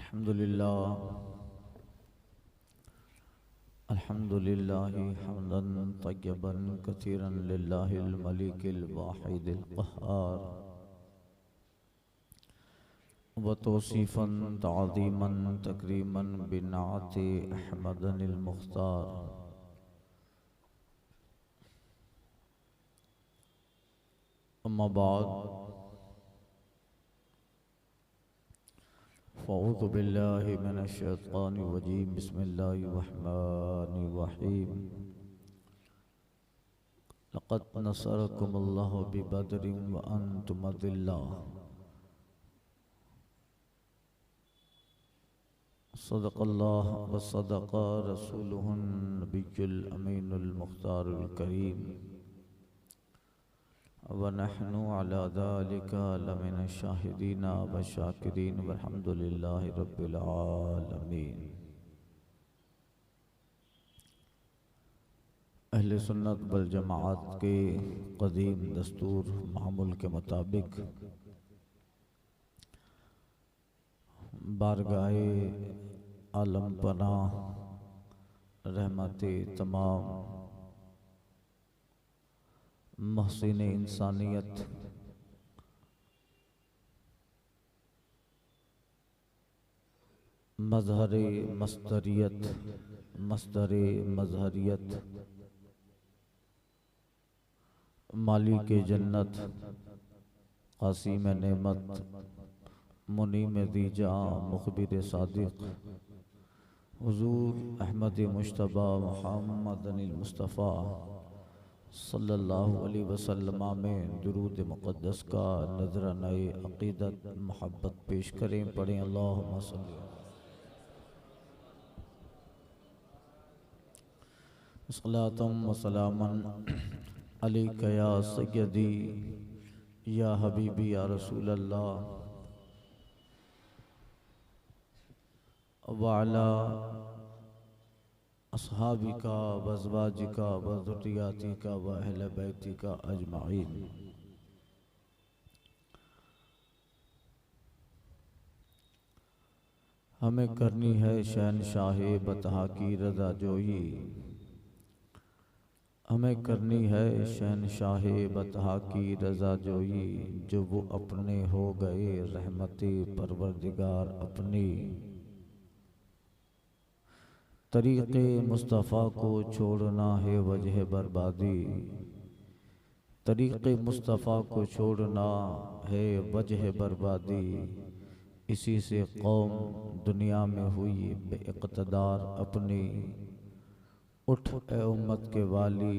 अल्हम्दुलिल्लाह हम्दन तय्यबन कसीरन लिल्लाहिल मलिकिल वाहिदिल क़ह्हार व तौसीफ़न ताज़ीमन तकरीमन बिनाअति अहमदनिल मुख्तार। अम्मा बाद फ़अऊज़ु बिल्लाहि मिनश शैतानिर रजीम। बिस्मिल्लाहिर रहमानिर रहीम। लक़द नसरकुमुल्लाहु बिबदरिन व अंतुम अज़िल्ला। सदक़ल्लाह व सदक़ रसूलुहुन नबियुल अमीनुल मुख्तारुल करीम व नहनु अला ज़ालिका लमिनश शाहिदीन व शाकिरीन वल्हम्दुलिल्लाहि रब्बिल आलमीन। अहले सुन्नत वल जमाअत के क़दीम दस्तूर मामूल के मुताबिक बारगाहे आलम पनाह रहमते तमाम महसीन इंसानियत मजहरे मस्तरियत मस्दरे मजहरियत मालिक जन्नत कासिम नेमत मुनीम दीजा मुखबिर सादिक हुजूर अहमद मुश्तबा मुहम्मदनिल मुस्तफ़ा सल्लल्लाहु अलैहि वसल्लम में दुरूद मुक़द्दस का नजराने अक़ीदत मोहब्बत पेश करें। पढ़ें अल्लाहुम्मा सल्ली सलातम व सलामन अलैका या सय्यदी या हबीबी या रसूल अल्लाह व अला अस्हाबिका व अज़वाजिका व ज़ुर्रिय्यातिका व अहले बैतिका अजमाइन। हमें करनी है शहनशाहे बतहा की रज़ा जोई। हमें करनी है शहनशाहे बतहा की रज़ा जोई। जो वो अपने हो गए रहमते परवरदिगार अपनी। तरीक़े मुस्तफ़ा को छोड़ना है वजह बर्बादी। तरीक़े मुस्तफ़ा को छोड़ना है वजह बर्बादी। इसी से कौम दुनिया में हुई बेइक़्तिदार अपनी। उठ ए उम्मत के वाली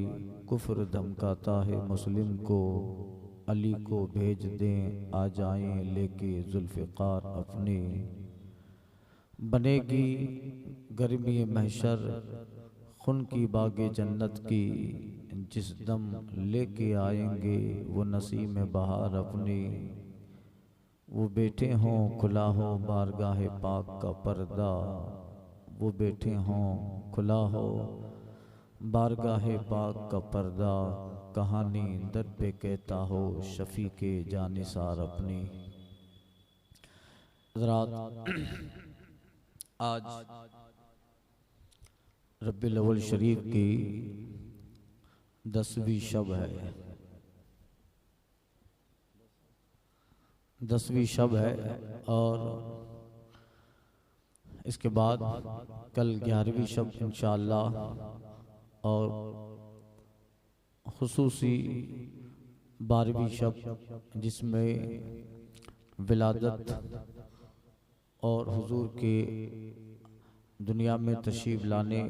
कुफ्र धमकाता है मुस्लिम को। अली को भेज दें आ जाएं लेके जुल्फ़िकार अपनी। बनेगी गर्मी महशर खुन की बागे जन्नत की। जिस दम लेके आएंगे वो नसीम बहार अपनी। वो बैठे हों खुला हो बारगाह पाक का पर्दा। वो बैठे हों खुला हो बारगाह पाक का पर्दा। कहानी दर पे कहता हो शफी के जानिसार अपनी। हज़रात, आज रब्बिल अव्वल शरीफ की 10वीं शब है। 10वीं शब है और इसके बाद कल 11वीं शब इंशाअल्लाह और खुसूसी 12वीं शब जिसमें विलादत और हुजूर के दुनिया में तशरीफ़ लाने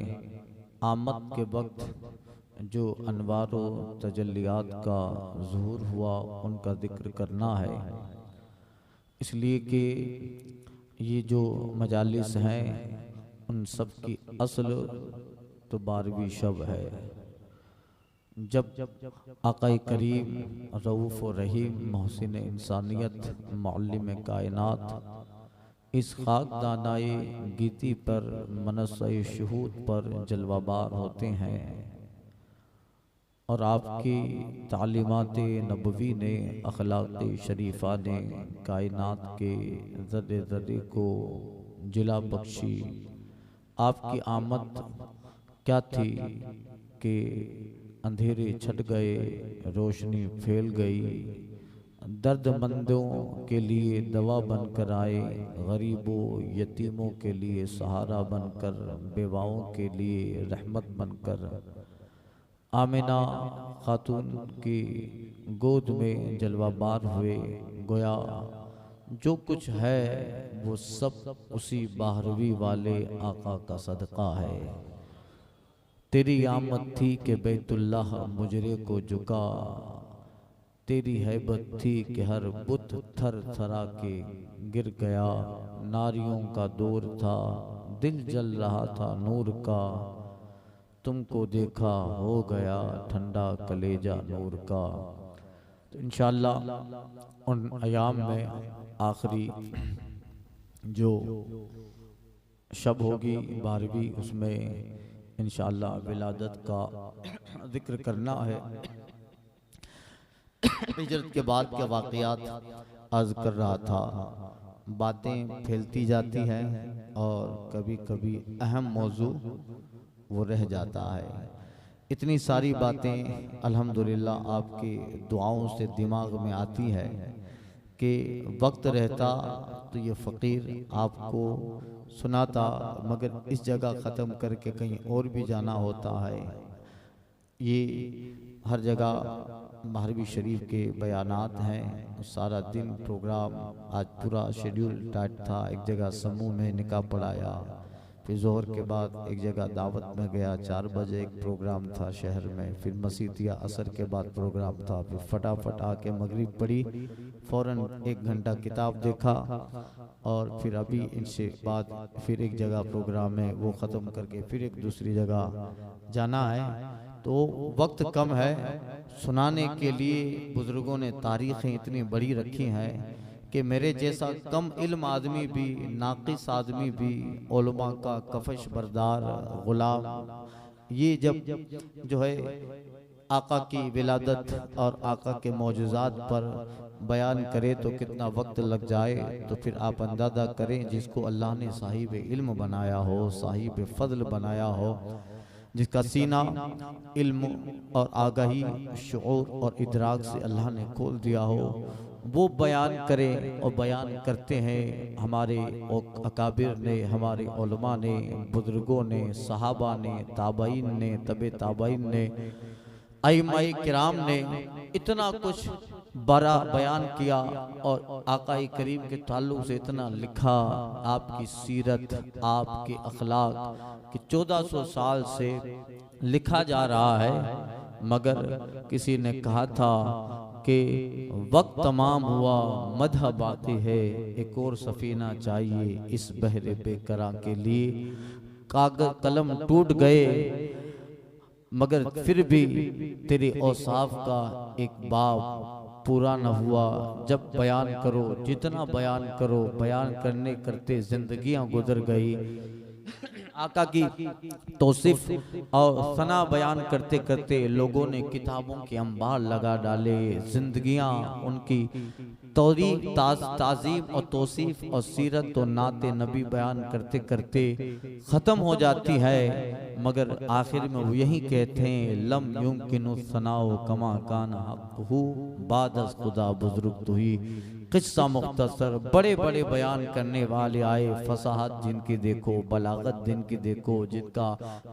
आमद के वक्त जो अनवार व तजल्लियात का ज़ुहूर हुआ उनका ज़िक्र करना है। इसलिए कि ये जो मजालिस हैं उन सब की असल तो 12वीं शब है। जब आक़ाए करीम रऊफ़ व रहीम मोहसिन इंसानियत मुअल्लिम कायनात इस खाक दानाए गीती पर मनस्से शुहूद पर जलवाबार होते हैं और आपकी तालीमात नबवी ने अखलाक़ शरीफ़ा ने कायनात के ज़र्रे ज़र्रे को जिला बख्शी। आपकी आमद क्या थी कि अंधेरे छट गए, रोशनी फैल गई। दर्दमंदों के लिए दवा बनकर आए, गरीबों यतीमों के लिए सहारा बनकर, बेवाओं के लिए रहमत बनकर। आमिना खातून की गोद में जलवाबार हुए, गोया जो कुछ है वो सब उसी बाहरवी वाले आका का सदका है। तेरी आमद थी कि बैतुल्लाह मुजरे को झुका, तेरी हैबत थी कि हर बुत थर थरा के गिर गया। नारियों का दौर था, दिल जल रहा था नूर का, तुमको देखा हो गया ठंडा कलेजा नूर का। तो इंशाअल्लाह उन अयाम में आखिरी जो शब होगी 12वीं, उसमें इंशाअल्लाह विलादत का जिक्र करना है। हिजरत के बाद के वाक़यात अर्ज कर रहा था। बातें फैलती जाती हैं और कभी कभी अहम मौजू वो रह जाता है। इतनी सारी बातें अल्हम्दुलिल्लाह आपकी दुआओं से दिमाग में आती है कि वक्त रहता तो ये फ़कीर आपको सुनाता, मगर इस जगह ख़त्म करके कहीं और भी जाना होता है। ये हर जगह महरवी शरीफ के बयानात हैं। सारा दिन प्रोग्राम, आज पूरा शेड्यूल टाइट था। एक जगह समूह में निकाह पढ़ाया, फिर जोहर के बाद एक जगह दावत में गया, 4 बजे एक प्रोग्राम था शहर में, फिर मसीतिया असर के बाद प्रोग्राम था, फिर फटाफट आके मगरिब पढ़ी, फ़ौरन 1 घंटा किताब देखा और फिर अभी इनसे बाद फिर एक जगह प्रोग्राम है, वो ख़त्म करके फिर एक दूसरी जगह जाना है। तो वक्त कम है, सुनाने के लिए बुजुर्गों ने तारीखें इतनी बड़ी रखी हैं कि मेरे जैसा कम इल्म आदमी भी, नाकिस आदमी भी, उलमा का कफश बरदार गुलाम, ये जब जो है आका की विलादत और आका के मौजूज़ात पर बयान करे तो कितना वक्त लग जाए। तो फिर आप अंदाज़ा करें, जिसको अल्लाह ने साहिब इल्म बनाया हो, साहिब फजल बनाया हो, जिसका सीना इल्म और आगाही, शऊर और इदराक से अल्लाह ने खोल दिया हो, वो बयान करें। और बयान करते हैं हमारे अकाबिर ने, हमारे उलमा ने, बुजुर्गों ने, सहाबा ने, ताबईन ने, तबे ताबईन ने, अइम्माए किराम ने इतना कुछ बड़ा बयान किया और आकाई करीम के ताल्लुक से इतना लिखा। आपकी सीरत, आपके अखलाक कि 1400 साल से लिखा जा रहा है। मगर किसी ने कहा था कि वक्त तमाम हुआ, मदह बाती है, एक और सफीना चाहिए इस बहरे बेकरां के लिए। कागज कलम टूट गए, मगर फिर भी तेरे औसाफ का एक बाब पूरा न हुआ। जब बयान करो, जितना बयान करो, बयान करने करते जिंदगियां गुजर गई। आका की तौसीफ और सना बयान करते करते लोगों ने किताबों के अंबार लगा डाले। जिंदगियां उनकी ताज़ीम और तौसीफ और सीरत और नाते नबी बयान करते करते ख़त्म हो जाती है। मगर आखिर में वो यही कहते हैं, लम युमकिनु सनाओ कमा कान हक़्क़ुहु बादस खुदा बुजुर्ग तो ही। किस्सा मुख्तसर, बड़े बड़े बयान करने वाले आए, फसाहत जिनकी देखो, बलागत जिनकी देखो, जिनका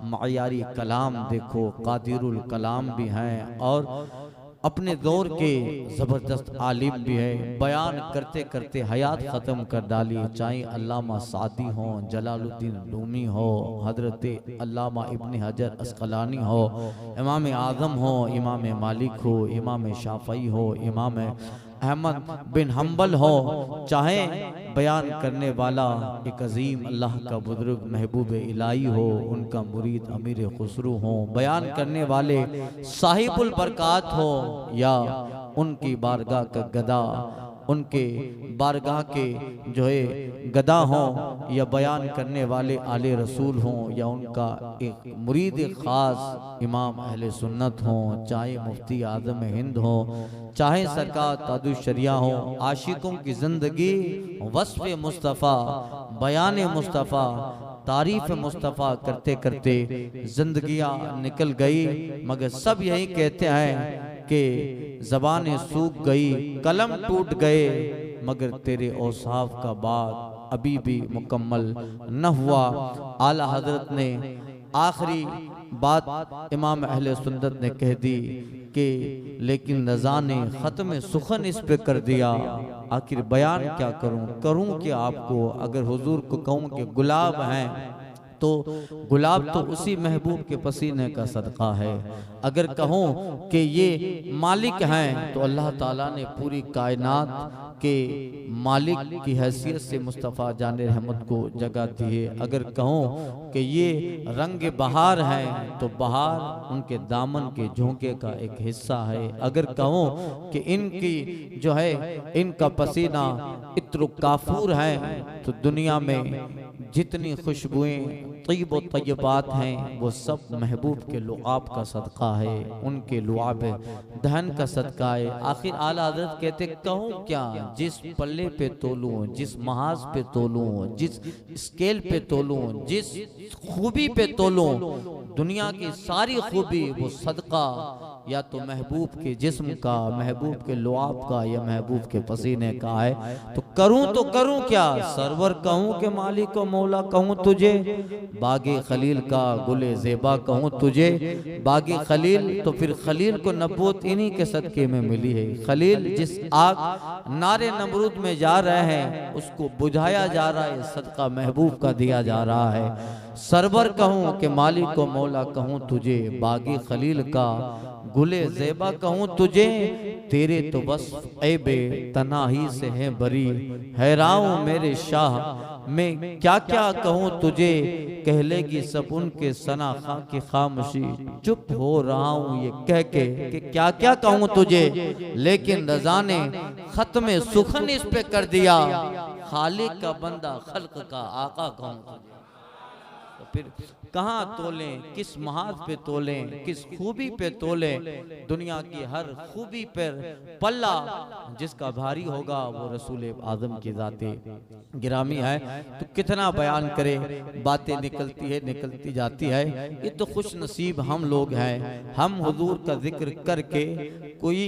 मायारी कलाम देखो, कादिरुल कलाम भी हैं और अपने दौर के ज़बरदस्त आलिम भी है। बयान करते करते हयात ख़त्म कर डाली। चाहे अल्लामा सादी हो, जलालुद्दीन रूमी हो, हजरत अल्लामा इब्न हजर अस्क़लानी हो, इमाम आज़म हो, इमाम मालिक हो, इमाम शाफ़ई हो, इमाम अहमद बिन हम्बल हो, चाहे बयान करने वाला एक अजीम अल्लाह का बुजुर्ग महबूब इलाही हो, उनका मुरीद अमीर खुसरू हो, बयान करने वाले साहिबुल बरकात हो, या उनकी बारगाह का गदा, उनके बारगाह के जो है गदा हो, या बयान करने वाले आले रसूल हों या उनका एक मुरीद ख़ास इमाम अहले सुन्नत हों, चाहे मुफ्ती आज़म हिंद हो, चाहे सरकार ताजुश शरिया हो, आशिकों की ज़िंदगी वस्फ़ मुस्तफ़ा, बयान मुस्तफ़ा, तारीफ मुस्तफ़ा करते करते जिंदगियां निकल गई, मगर सब यही कहते हैं कि ज़बानें सूख गई, कलम टूट गए, मगर तेरे औसाफ का बात अभी भी मुकम्मल न हुआ। आला हजरत ने आखिरी बात इमाम अहले सुन्नत ने कह दी कि लेकिन रज़ा ने ख़त्म सुखन इस पे कर दिया। आखिर बयान क्या करूं कि आपको अगर हुजूर को कहूं कि गुलाब हैं तो गुलाब तो उसी महबूब के पसीने का सदका है। अगर कहूं कि ये मालिक हैं तो अल्लाह ताला ने पूरी कायनात के मालिक की हैसियत से मुस्तफ़ा जाने रहमत को जगह दी है। अगर कहूं कि ये रंग बहार हैं तो बहार उनके दामन के झोंके का एक हिस्सा है। अगर कहूं कि इनकी जो है इनका पसीना इत्र काफूर है तो दुनिया में जितनी खुशबुएं तय्यब व तय्यबात हैं वो सब महबूब के लुआब का सदका है, उनके लुआब दहन का सदका है। आखिर आला हज़रत कहते कहूँ क्या, जिस पल्ले पे तोलूं, जिस महाज पे तोलूं, जिस स्केल पे तोलूं, जिस खूबी पे तोलूं, दुनिया की सारी खूबी वो सदका या तो महबूब के जिस्म का, महबूब के लुआब का या महबूब के पसीने का है। तो करूं क्या, सरवर कहूं के मालिक व मौला कहूं तुझे, बागे खलील का गुले ज़ेबा कहूं तुझे। बागे खलील तो फिर खलील को नबूवत इन्हीं के सदके में मिली है। खलील जिस आग नारे नमरूद में जा रहे हैं उसको बुझाया जा रहा है, सदका महबूब का दिया जा रहा है। सरवर कहूं के मालिक व मौला कहूं तुझे, बागे खलील का गुले ज़ेबा कहूं तुझे। तेरे तो बस ऐबे तनाही से है बरी, हैरान मेरे शाह मैं क्या क्या कहूं तुझे। कह लेगी सब उनके सना खा की खामोशी, चुप हो रहा हूं ये कह के कि क्या क्या कहूं तुझे। लेकिन रज़ा ने ख़त्म सुखन इस पे कर दिया, खालिक का बंदा खल्क का आका कहूं तुझे। तो फिर कहाँ तोलें, किस महाज पे तोलें, किस खूबी पे तोलें। दुनिया की हर खूबी पर पल्ला जिसका भारी होगा वो रसूल आज़म की ज़ाते गिरामी है। तो कितना बयान करे, बातें निकलती जाती है। ये तो खुश नसीब हम लोग हैं, हम हुजूर का जिक्र करके कोई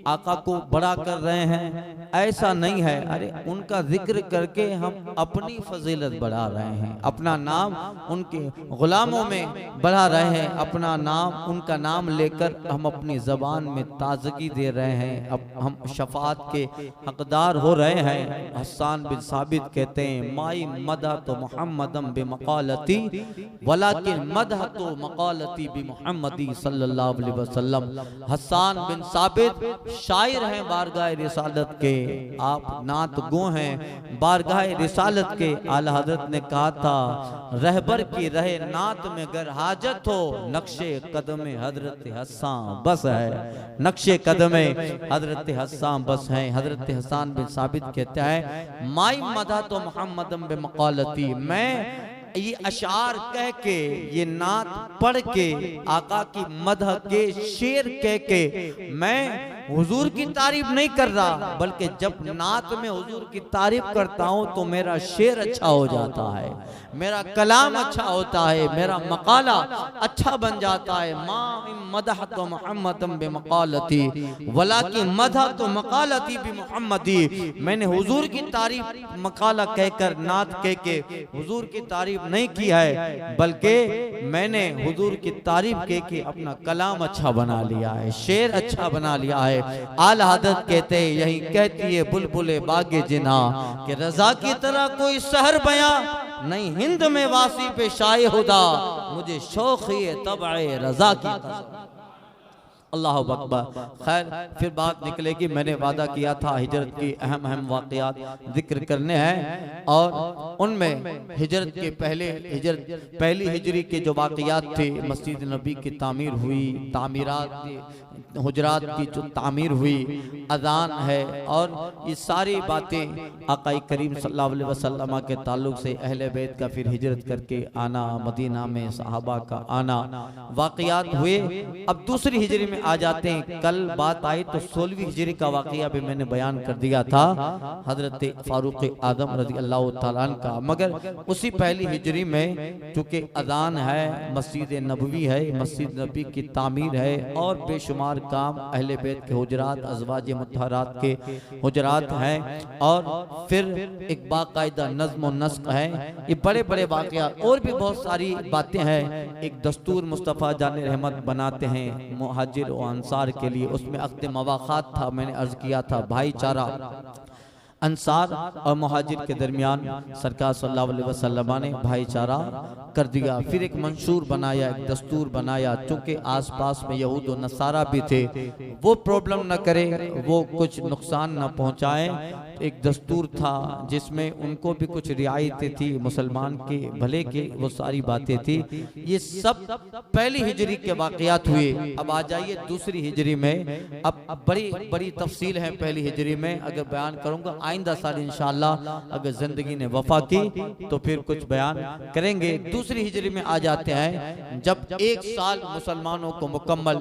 आका को बड़ा कर रहे हैं, ऐसा नहीं है। अरे उनका जिक्र करके हम अपनी फजीलत बढ़ा रहे हैं, अपना नाम उनके गुलामों में बढ़ा रहे हैं, अपना नाम उनका नाम लेकर हम अपनी ज़बान में ताजगी दे रहे हैं। अब हम शफात के हकदार हो रहे हैं। हसन बिन साबित कहते हैं माई मदह तो मुहम्मदम बिमक़ालती वलाकिन मदह तो मक़ालती बिमुहम्मदी सल्लल्लाहु अलैहि वसल्लम। हसन बिन साबित शायर हैं बारगाह रिसालत के, आप नात गो हैं बारगाह रिसालत के। आला हज़रत ने कहा था रहबर की रहे नात में गर हाजत हो, नक्शे कदमे हजरत हसन बस है, नक्शे कदमे हजरत हसन बस है। हजरत हसन बिन साबित कहता है माई मदा तो मुहम्मदम बिमक़ालती, मैं ये अशार कह के, ये नात पढ़ के, आका की मदह के शेर कह के मैं हुजूर की तारीफ नहीं कर रहा, बल्कि जब नात में हुजूर की तारीफ करता हूं तो मेरा शेर अच्छा हो जाता है, मेरा कलाम अच्छा होता है, मेरा मकाला अच्छा बन जाता है। मदह तो मुहम्मदम बिमक़ालती वलाकिन मदह तो मक़ालती बिमुहम्मदी, मैंने हुजूर की तारीफ मकाला कहकर, नात कह के हुजूर की तारीफ नहीं की है, बल्कि मैंने हुजूर की तारीफ कह के अपना कलाम अच्छा बना लिया है, शेर अच्छा बना लिया है। आला हज़रत कहते हैं यही कहती है बुलबुले बागे जिना कि रज़ा की तरह कोई सहर बयां नहीं हिंद में वासी पे शाये हुदा, मुझे शौक़ है तबए रज़ा की। अल्लाह अकबर। खैर फिर बात निकलेगी, मैंने वादा किया था हिजरत की अहम अहम वाक़यात जिक्र करने हैं, और उनमें हिजरत के पहली हिजरी के जो वाक़यात थे, मस्जिद नबी की तामीर हुई, तामीरात हुजरात की जो तामीर हुई, अजान है, और ये सारी बातें आका करीम सल्लल्लाहु अलैहि वसल्लम के ताल्लुक से अहले बैत का फिर हिजरत करके आना, मदीना में सहाबा का आना, वाक़यात हुए। अब दूसरी हिजरी में आ जाते हैं। कल बात आई तो 16वीं हिजरी का वाक़या भी मैंने बयान कर दिया था, हजरत फारूक आदम रज़ी अल्लाह तआला अन्हु का। मगर उसी पहली हिजरी में चूँकि अजान है, मस्जिद नबवी है, मस्जिद नबी की तामीर है, और बेशुमार काम अहले बैत के हुजरात, अज़वाज मुत्तहरात के हुजरात हैं, और फिर एक बाकायदा नज़्म व नस्क है। ये बड़े बड़े वाक़यात और भी बहुत सारी बातें हैं। एक दस्तूर मुस्तफ़ा जाने रहमत बनाते हैं मुहाजिर और अंसार के लिए, उसमें अक़्द मवाक़ात था। मैंने अर्ज़ किया था भाईचारा अंसार और मुहाजिर के दरमियान सरकार सल्लल्लाहु अलैहि वसल्लम ने भाईचारा कर दिया। फिर एक मंशूर बनाया, एक दस्तूर बनाया, चूँकि आसपास में यहूद और नसारा भी थे, वो प्रॉब्लम न करे, वो कुछ नुकसान न पहुँचाएं। एक दस्तूर था जिसमें उनको भी कुछ रियायतें थी, मुसलमान के भले के वो सारी बातें थी। ये सब पहली हिजरी के वाक़यात हुए। अब आ जाइए दूसरी हिजरी में। अब बड़ी बड़ी तफसील है पहली हिजरी में, अगर बयान करूँगा आइंदा साल इंशाअल्लाह, अगर जिंदगी ने वफा की तो फिर कुछ बयान करेंगे। दूसरी हिजरी में आ जाते हैं, जब 1 साल मुसलमानों को मुकम्मल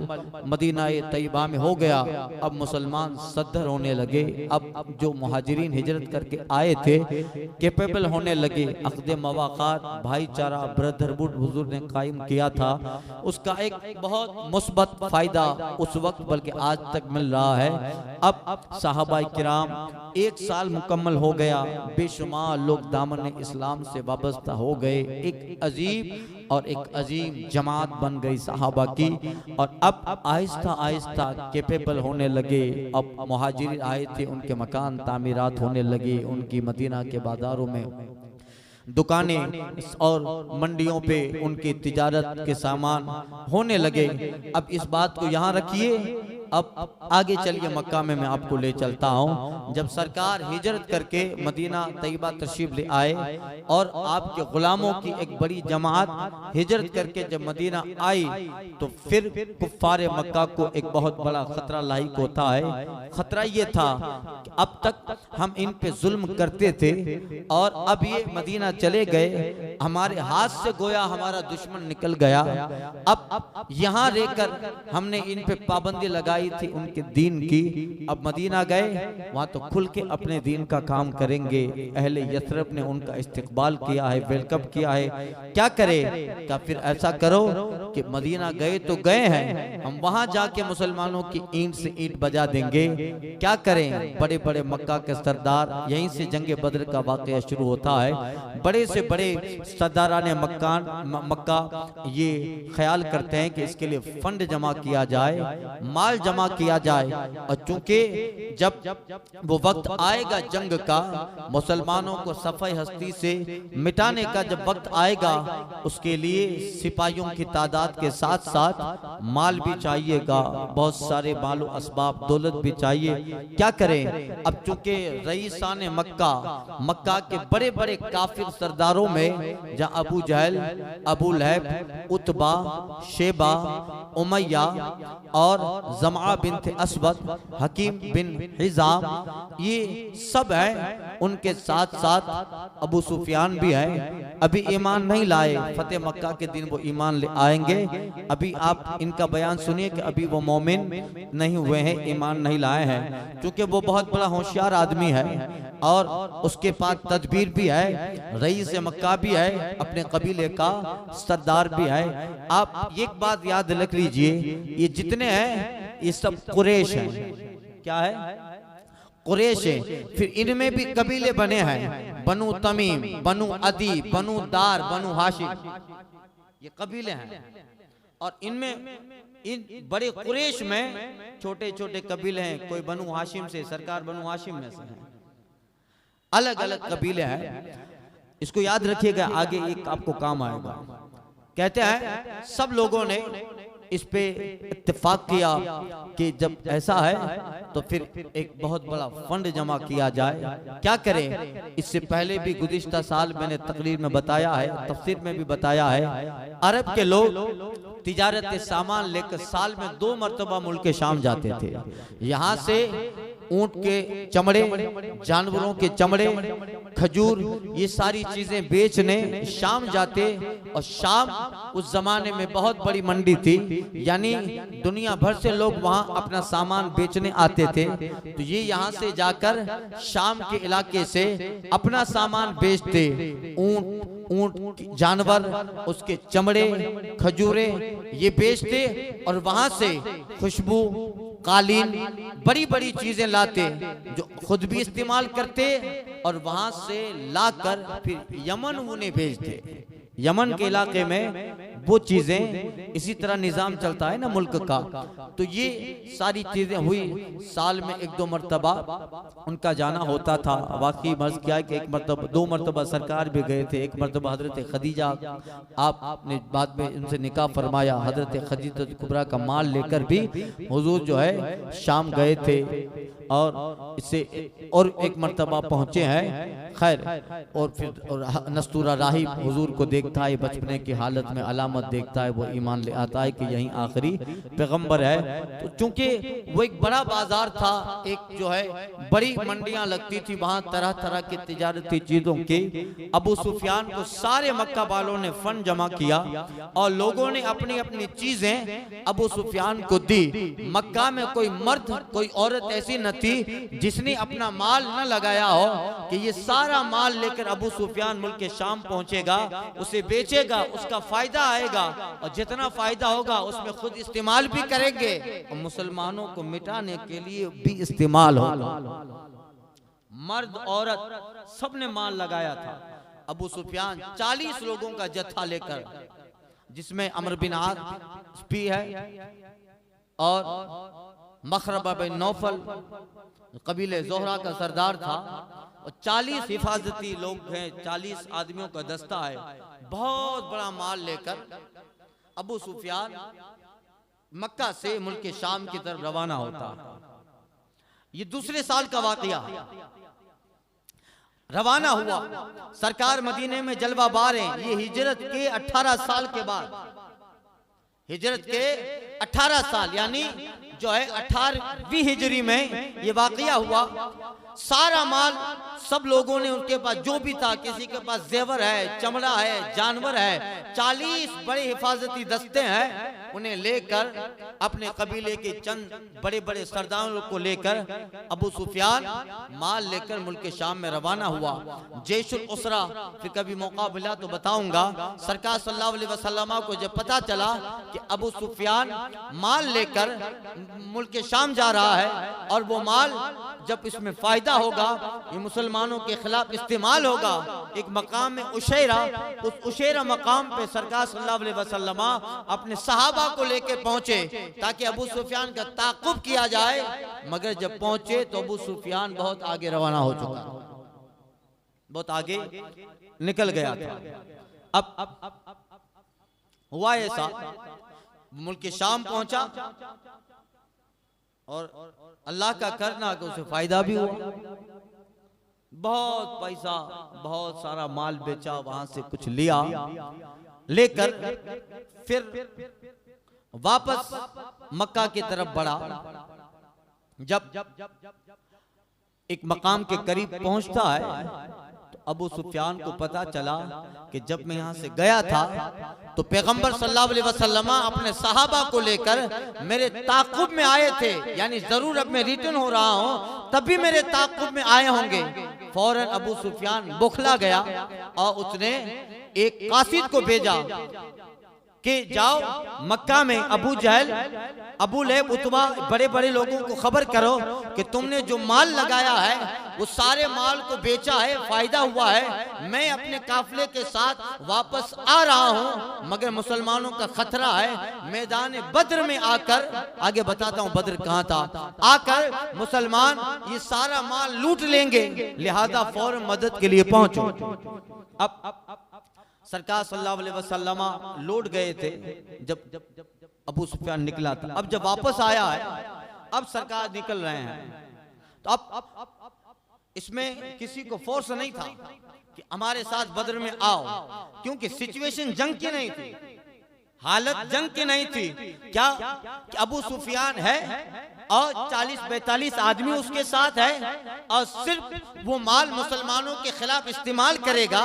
मदीना तैयबा में हो गया। अब मुसलमान सद्धर होने लगे। अब जो मुहाजिरीन हिजरत करके आए थे कैपेबल होने लगे। अक़्द मवाक़ात, भाईचारा, ब्रदरहुड हुजूर ने कायम किया था, उसका एक बहुत मुस्बत फायदा उस वक्त बल्कि आज तक मिल रहा है। अब सहाबा किराम 1 साल मुकम्मल हो गया, बेशुमार लोग दामन इस्लाम से वाबस्ता हो गए। एक अजीब और एक अजीम जमात बन गई सहाबा की, और अब आहिस्ता आहिस्ता कैपेबल होने लगे। अब मुहाजिर आए थे, उनके मकान तामीरात होने लगे, उनकी मदीना के बाजारों में दुकानें और मंडियों पे उनकी तिजारत के सामान होने लगे। अब इस बात को यहाँ रखिए, अब आगे चलिए मक्का में मैं आपको ले चलता हूँ। जब सरकार हिजरत करके मदीना तैयबा तशरीफ ले आए और आपके गुलामों की एक बड़ी जमात हिजरत करके जब मदीना आई, तो फिर कुफ्फार मक्का को एक बहुत बड़ा खतरा लाहिक होता है। खतरा ये था कि अब तक हम इन पे जुल्म करते थे, और अब ये मदीना चले गए, हमारे हाथ से गोया हमारा दुश्मन निकल गया। अब यहाँ रहकर हमने इन पे पाबंदी लगाई थी उनके दीन की। अब मदीना गए, वहां तो खुल के अपने दीन का काम करेंगे। अहले यथरब ने उनका इस्तकबाल किया है, वेलकम किया है। क्या करे? क्या फिर ऐसा करो कि मदीना गए तो गए हैं, हम वहां जाके मुसलमानों की ईंट से ईंट बजा देंगे। क्या करें? बड़े बड़े मक्का के सरदार, यहीं से जंग बद्र का वाक़या शुरू होता है। बड़े से बड़े सरदारान मक्का ये ख्याल करते हैं कि इसके लिए फंड जमा किया जाए, माल जमा किया जाए, और चूंकि जब वो वक्त आएगा जंग का, मुसलमानों को सफ़े हस्ती से मिटाने का जब वक्त आएगा, उसके लिए सिपाहियों की तादाद के साथ साथ माल भी चाहिएगा, बहुत सारे मालो असबाब दौलत भी चाहिए। क्या करें? अब चूंकि रईसान मक्का के बड़े बड़े काफिर सरदारों में जहाँ अबू जहल, अबू लहब, उतबा, शेबा, उमैया और जमा बिन्त असवद, हकीम बिन हिजाम, ये सब हैं। उनके साथ साथ अबू सुफियान भी है, अभी ईमान नहीं लाए। फतेह मक्का के दिन वो ईमान ले आएंगे। अभी आप इनका बयान सुनिए कि अभी वो मोमिन नहीं हुए हैं, ईमान नहीं लाए हैं, क्योंकि वो बहुत बड़ा होशियार आदमी है और उसके पास तदबीर भी है, रईस मक्का भी है, अपने कबीले का सरदार भी है। आप एक बात याद रख लीजिए, ये जितने हैं ये सब कुरैश हैं। क्या है? कुरैश है। फिर इनमें भी कबीले बने हैं, बनु तमीम, बनु अदी, बनु दार, बनु हाशिम, ये कबीले हैं। और इनमें इन बड़े कुरैश में छोटे छोटे कबीले हैं। कोई बनु हाशिम से, सरकार बनु हाशिम में से है, अलग अलग कबीले हैं। इसको याद रखिएगा, आगे एक आपको काम आएगा। कहते हैं सब लोगों ने इस पे इत्तेफाक किया कि जब ऐसा है तो फिर एक बहुत बड़ा फंड जमा किया जाए। क्या करें, इससे पहले भी गुज़िश्ता साल मैंने तकरीर में बताया है, तफसीर में भी बताया है, अरब के लोग तिजारत सामान लेकर साल में 2 मरतबा मुल्क शाम जाते थे। यहाँ से ऊंट के चमड़े, जानवरों के चमड़े, खजूर, ये सारी चीजें बेचने शाम जाते। और शाम उस जमाने में बहुत बड़ी मंडी थी, यानी दुनिया भर से लोग वहां अपना सामान बेचने आते थे। तो ये यहाँ से जाकर शाम के इलाके से अपना सामान बेचते, ऊंट, जानवर, उसके चमड़े, खजूरे ये बेचते और वहां से खुशबू, कालीन, बड़ी बड़ी चीजें लाते जो खुद भी इस्तेमाल करते और वहां से लाकर फिर यमन उन्हें भेजते। यमन के इलाके में वो चीजें, इसी तरह निजाम चलता है ना मुल्क का। तो ये सारी चीजें हुई, साल में 1-2 मरतबा उनका जाना होता था। वाकई मर्ज क्या है कि 2 मरतबा सरकार भी गए थे। एक मरतबा हजरत खदीजा, आपने बाद में उनसे निकाह फरमाया, हजरत खदीजा कुबरा का माल लेकर भी हुजूर जो है शाम गए थे। और इससे और एक मरतबा पहुंचे हैं, खैर। और फिर नस्तूरा राही हुजूर को देखता है, बचपने की हालत में अलामत देखता है, वो ईमान ले आता है कि यही आखिरी पैगंबर है। तो चूंकि वो एक बड़ा बाजार था, एक जो है बड़ी मंडियां लगती थी, वहां तरह तरह की तिजारती चीजों की। अबू सुफियान को सारे मक्का वालों ने फंड जमा किया और लोगों ने अपनी अपनी चीजें अबू सुफियान को दी। मक्का में कोई मर्द, कोई औरत ऐसी न थी जिसने अपना माल न लगाया हो कि ये सारा माल लेकर अबू सुफियान मुल्क शाम पहुंचेगा, उसे बेचेगा, उसका फायदा आएगा और जितना फायदा होगा उसमें खुद इस्तेमाल भी करेंगे और मुसलमानों को मिटाने के लिए भी इस्तेमाल होगा। मर्द औरत सबने माल लगाया था। अबू सुफियान 40 लोगों का जत्था लेकर, जिसमें अमर बिन आस भी है और मखरबा बिन नौफल कबीले जोहरा का सरदार था, और 40 हिफाजती लोग हैं, 40 आदमियों का दस्ता है। बहुत बड़ा माल लेकर अबू सुफियान मक्का से मुल्क शाम की तरफ रवाना होता है। ये दूसरे साल का वाकया। रवाना हुआ, सरकार मदीने में जलवा बार हैं। ये हिजरत के 18 साल के बाद, हिजरत के 18 साल यानी जो है 18वीं हिजरी में ये वाकया हुआ। सारा माल सब लोगों ने, उनके पास जो भी था, किसी के पास जेवर है, चमड़ा है, जानवर है, 40 बड़े हिफाजती दस्ते हैं, उन्हें लेकर अपने कबीले के चंद बड़े बड़े सरदारों को लेकर अबू सुफियान माल लेकर मुल्क शाम में रवाना हुआ। जैशुल उसरा, फिर कभी मौका मिला तो बताऊंगा। सरकार सल्लल्लाहु अलैहि वसल्लम को जब पता चला कि अबू सुफियान माल लेकर मुल्क शाम जा रहा है और वो माल जब इसमें फायदा होगा, ये मुसलमानों के खिलाफ इस्तेमाल होगा, एक मकाम में उशैरा, उस उशैरा मकाम पे सरकार सल्लल्लाहु अलैहि वसल्लम अपने सहाबा को लेके पहुंचे ताकि अबू सुफियान का ताक़ुब किया जाए। मगर जब पहुंचे तो अबू सुफियान बहुत आगे रवाना हो चुका, बहुत आगे निकल गया था। अब हुआ ऐसा, मुल्क शाम पहुंचा और अल्लाह का करना कि उसे फायदा भी हुआ। बहुत पैसा, बहुत सारा माल बेचा, वहां से कुछ लिया, लेकर फिर वापस मक्का की तरफ बढ़ा। जब एक मकाम के करीब पहुंचता है तो अबू सुफियान को पता चला कि जब मैं यहाँ से गया था तो पैगंबर सल्लल्लाहु अलैहि वसल्लम अपने सहाबा को लेकर मेरे ताक़ुब में आए थे, यानी जरूर अब मैं रिटर्न हो रहा हूँ तब भी मेरे ताक़ुब में आए होंगे। फौरन अबू सुफियान बौखला गया और उसने एक कासिद को भेजा कि जाओ मक्का में अबू जहल, अबू लहब, उतबा, बड़े बड़े लोगों को खबर करो कि तुमने जो माल लगाया है वो सारे माल को बेचा है, फायदा हुआ है। मैं अपने काफिले के साथ वापस आ रहा हूँ, मगर मुसलमानों का खतरा है। मैदान बद्र में आकर, आगे बताता हूँ बद्र कहाँ था, आकर मुसलमान ये सारा माल लूट लेंगे, लिहाजा फौरन मदद के लिए पहुंचो। अब सरकार सल्लल्लाहु अलैहि वसल्लम लौट गए थे जब अबू सुफियान निकला था। अब जब वापस आया है, अब सरकार निकल रहे हैं, तो अब इसमें किसी को फोर्स नहीं था कि हमारे साथ बद्र में आओ, क्योंकि सिचुएशन जंग की नहीं थी, हालत जंग की नहीं थी। क्या कि अबू सुफियान है और 40-42 आदमी उसके साथ है और सिर्फ वो माल मुसलमानों के खिलाफ इस्तेमाल करेगा,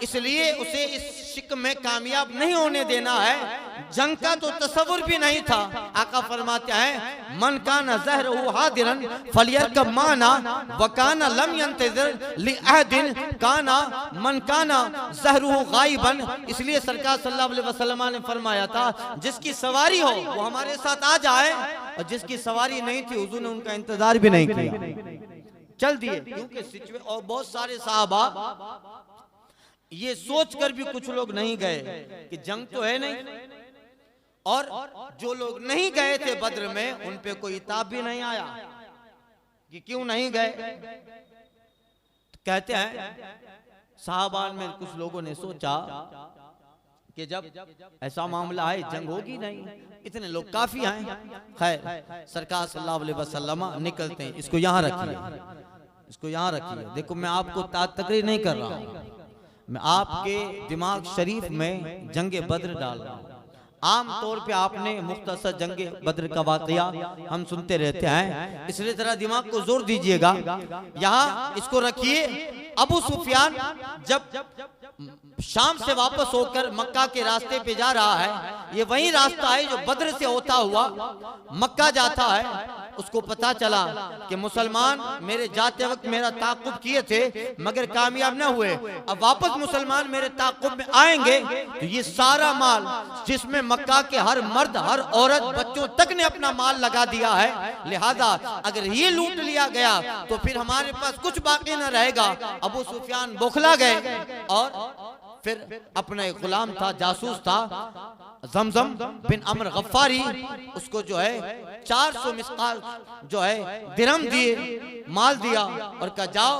इसलिए उसे इस शिक में कामयाब नहीं होने देना है। जंग का तो तसव्वुर भी नहीं था। आका फरमाते हैं मन काना ज़हरुहु हादिरन फलियरकब माना वकाना लम यंतज़िर लिअहदिन काना मन काना ज़हरुहु गायबन। इसलिए सरकार सल्लल्लाहु अलैहि वसल्लम ने फरमाया था जिसकी सवारी हो वो हमारे साथ आ जाए, और जिसकी सवारी नहीं थी हुजूर ने उनका इंतजार भी नहीं किया, चल दिए। क्योंकि और बहुत सारे साहबा ये सोचकर भी कुछ लोग नहीं गए कि जंग तो है नहीं, और जो लोग नहीं गए थे बद्र में उन पे कोई इताब भी नहीं आया कि क्यों नहीं गए। तो कहते हैं साहबान में कुछ लोगों ने सोचा कि जब ऐसा मामला है जंग होगी नहीं, इतने लोग काफी हैं। खैर सरकार सल्लल्लाहु अलैहि वसल्लम निकलते हैं। इसको यहाँ रखिए, इसको यहाँ रखिए। देखो मैं आपको तकरीर नहीं कर रहा हूँ, मैं आपके दिमाग शरीफ में जंगे बद्र डाल रहा हूँ। आम तौर पे आपने मुख्तसर जंगे बद्र का वाकया हम सुनते रहते हैं, इसलिए जरा दिमाग को जोर दीजिएगा। यहाँ इसको रखिए। अबू सुफियान जब शाम से वापस होकर मक्का के रास्ते पे जा रहा है, ये वही रास्ता है जो बद्र से होता हुआ मक्का जाता है। उसको पता चला कि मुसलमान मेरे जाते वक्त मेरा ताक़ुब किए थे मगर कामयाब न हुए, अब वापस मुसलमान मेरे ताक़ुब में आएंगे तो ये सारा माल जिसमें मक्का के हर मर्द हर औरत बच्चों तक ने अपना माल लगा दिया है, लिहाजा अगर ये लूट लिया गया तो फिर हमारे पास कुछ बाकी न रहेगा। अबू सुफियान बौखला गए और फिर अपना एक गुलाम था, जासूस था, ज़मज़म बिन अम्र गफ्फारी, उसको जो है 400 मिस्काल जो है दिरहम दिए, माल दिया और कहा जाओ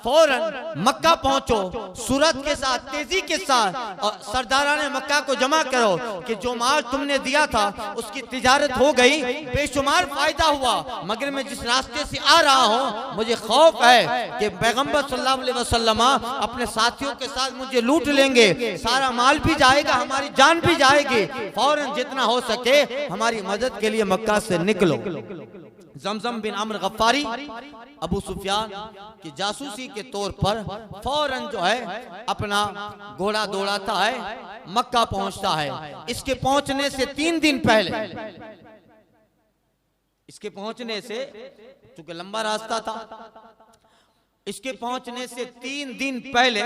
फौरन मक्का पहुंचो सूरत के साथ, तेजी के साथ, और सरदाराने मक्का को जमा करो कि जो माल तुमने दिया था उसकी तिजारत हो गई, बेशुमार फायदा हुआ, मगर मैं जिस रास्ते से आ रहा हूँ मुझे खौफ है कि पैगंबर सल्लल्लाहु अलैहि वसल्लम अपने साथियों के साथ मुझे लूट लेंगे, सारा माल भी जाएगा, हमारी जान भी जाएगी, फौरन जितना हो सके हमारी मदद के लिए मक्का से निकलो। ज़मज़म बिन अम्र गफ्फारी अबू सुफियान की जासूसी के तौर पर फौरन जो है अपना घोड़ा दौड़ाता है, मक्का पहुंचता है। इसके पहुंचने से 3 दिन पहले, इसके पहुंचने से, चूंकि लंबा रास्ता था, इसके पहुंचने से 3 दिन पहले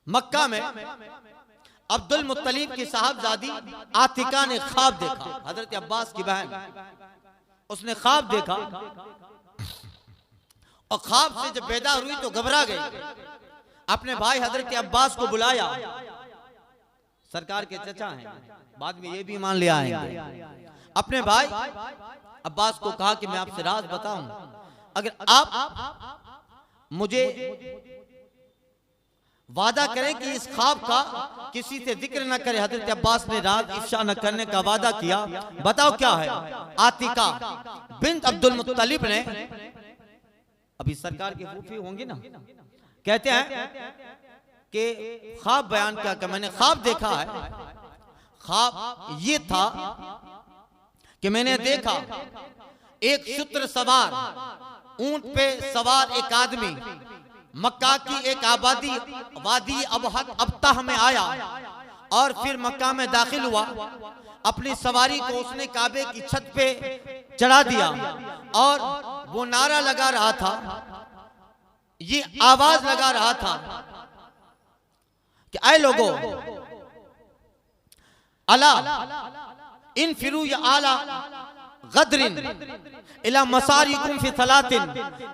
मक्का में अब्दुल मुत्तलिब की साहबजादी आतिका ने ख्वाब देखा। हजरत अब्बास की बहन, उसने ख्वाब देखा और ख्वाब से जब बेदार हुई तो घबरा गई। अपने भाई हजरत अब्बास को बुलाया, सरकार के चचा हैं, बाद में ये भी मान लिया आएंगे। अपने भाई अब्बास को कहा कि मैं आपसे राज बताऊं, अगर आप मुझे वादा करें कि इस ख्वाब का किसी से जिक्र न करे। हजरत अब्बास ने राज इफ्शा न करने का वादा किया। बताओ क्या है। आतिका बिन्त अब्दुल मुत्तलिब ने, अभी सरकार के फूफी होंगे ना, कहते हैं कि ख्वाब बयान किया कि मैंने ख्वाब देखा है। ख्वाब ये था कि मैंने देखा एक शुत्र सवार ऊंट पे सवार एक आदमी मक्का की एक आबादी वादी अबतह में आया और फिर मक्का में दाखिल हुआ। अपनी सवारी को उसने काबे की छत पे चढ़ा दिया और वो नारा लगा रहा था, ये आवाज लगा रहा था कि ऐ लोगों, अला इनफिरू या आला गदरिन इला मसारिकुम फी सलातिन,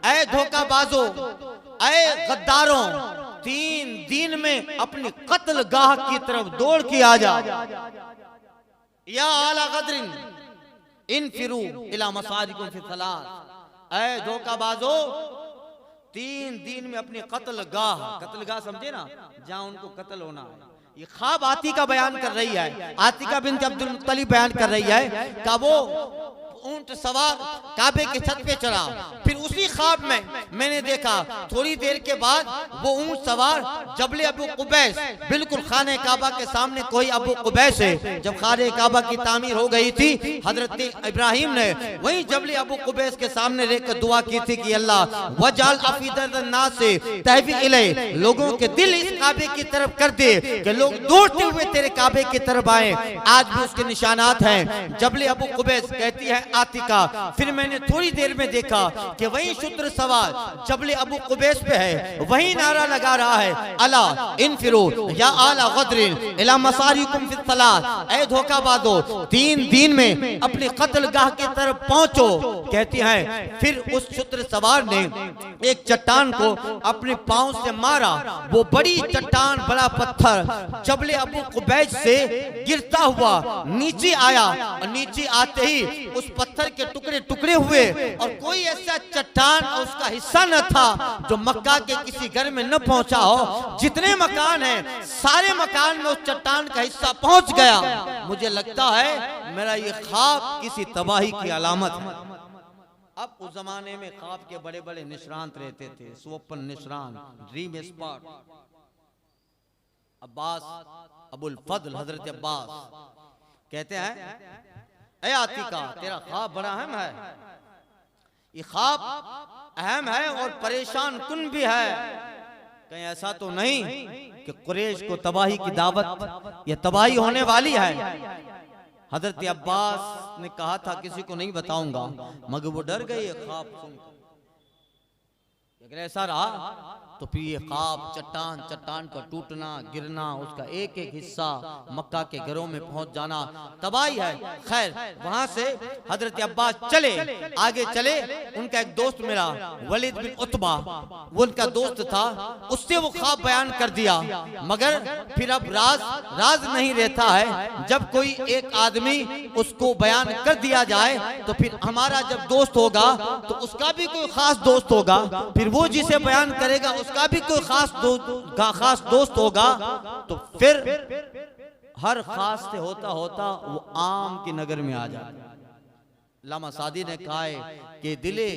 ऐ धोखाबाजों, ऐ गद्दारों, 3 दिन में अपनी कत्ल गाह की तरफ दौड़ के आ जा। या आला गदरिन इनफिरू इला मसारिकुम फी सलात, ऐ धोखाबाजों 3 दिन में अपनी कत्ल गाह समझे ना, जहां उनको कत्ल होना है, ये ख्वाब आतिका बयान कर रही है, आतिका बिन्त अब्दुल मुत्तलिब बयान कर रही है कि वो ऊंट सवार काबे के छत पे चढ़ा। फिर उसी ख्वाब में मैंने देखा थोड़ी देर के बाद वो ऊंट सवार जबले अबू कुबैस, बिल्कुल खाने काबा के सामने कोई अबू कुबैस है। जब खाने काबा की तामीर हो गई थी, हजरत इब्राहिम ने वही जबले अबू कुबैस के सामने रहकर दुआ की थी कि अल्लाह वजाल अफीदतन नास से तहवी इले, लोगों के दिल इस काबे की तरफ कर दे कि लोग दौड़ते हुए तेरे काबे की तरफ आए। आज भी उसके निशानात हैं। जबले अबू कुबैस कहती है आतिका, फिर मैंने थोड़ी देर में देखा कि वही शुद्र सवार जबले अबू कुबैस पे है, वही नारा लगा रहा है अला इनफिरू या आला गदरिन इला मसारिकुम फिस सलात, ऐ धोखाबाजो 3 दिन में अपने कत्लगाह की तरफ पहुंचो। कहती है फिर उस शुद्र सवार ने एक चट्टान को अपने पांव से मारा। वो बड़ी चट्टान, बड़ा पत्थर जबले अबू कुबैस से गिरता हुआ नीचे आया और नीचे आते ही उस पत्थर के टुकड़े टुकड़े हुए और कोई ऐसा चट्टान उसका हिस्सा न था जो मक्का के किसी घर में न पहुंचा हो। जितने मकान हैं सारे मकान में उस चट्टान का हिस्सा पहुंच गया। मुझे लगता है मेरा ये ख्वाब किसी तबाही की अलामत है। अब उस जमाने में ख्वाब के बड़े बड़े निशान रहते थे, स्वप्न निशान, ड्रीम स्पॉट। अब्बास अबुल फजल हजरत अब्बास कहते हैं ऐ आतिका, तेरा ख्वाब बड़ा अहम है। ये ख्वाब अहम है और परेशान कुन भी है। कहीं ऐसा तो नहीं कि कुरैश को तबाही की दावत या तबाही होने वाली है। हजरत अब्बास ने कहा था किसी को नहीं बताऊंगा, मगर वो डर गए ये ख्वाब सुनकर। अगर ऐसा रहा तो फिर ये ख्वाब चट्टान का टूटना, गिरना, उसका एक एक हिस्सा मक्का के घरों में पहुंच जाना तबाही है। खैर वहां से हजरत अब्बास चले, आगे चले। उनका एक दोस्त मिला, वलीद बिन उतबा, वो उनका दोस्त था। उससे वो ख्वाब बयान कर दिया। मगर फिर अब राज नहीं रहता है। जब कोई एक आदमी उसको बयान कर दिया जाए तो फिर हमारा जब दोस्त होगा तो उसका भी कोई खास दोस्त होगा, फिर वो जिसे बयान करेगा उसका भी कोई खास दोस्त होगा। तो फिर हर खास से होता होता वो आम की नगर में आ जाता। लामा सादी ने कहा है कि दिले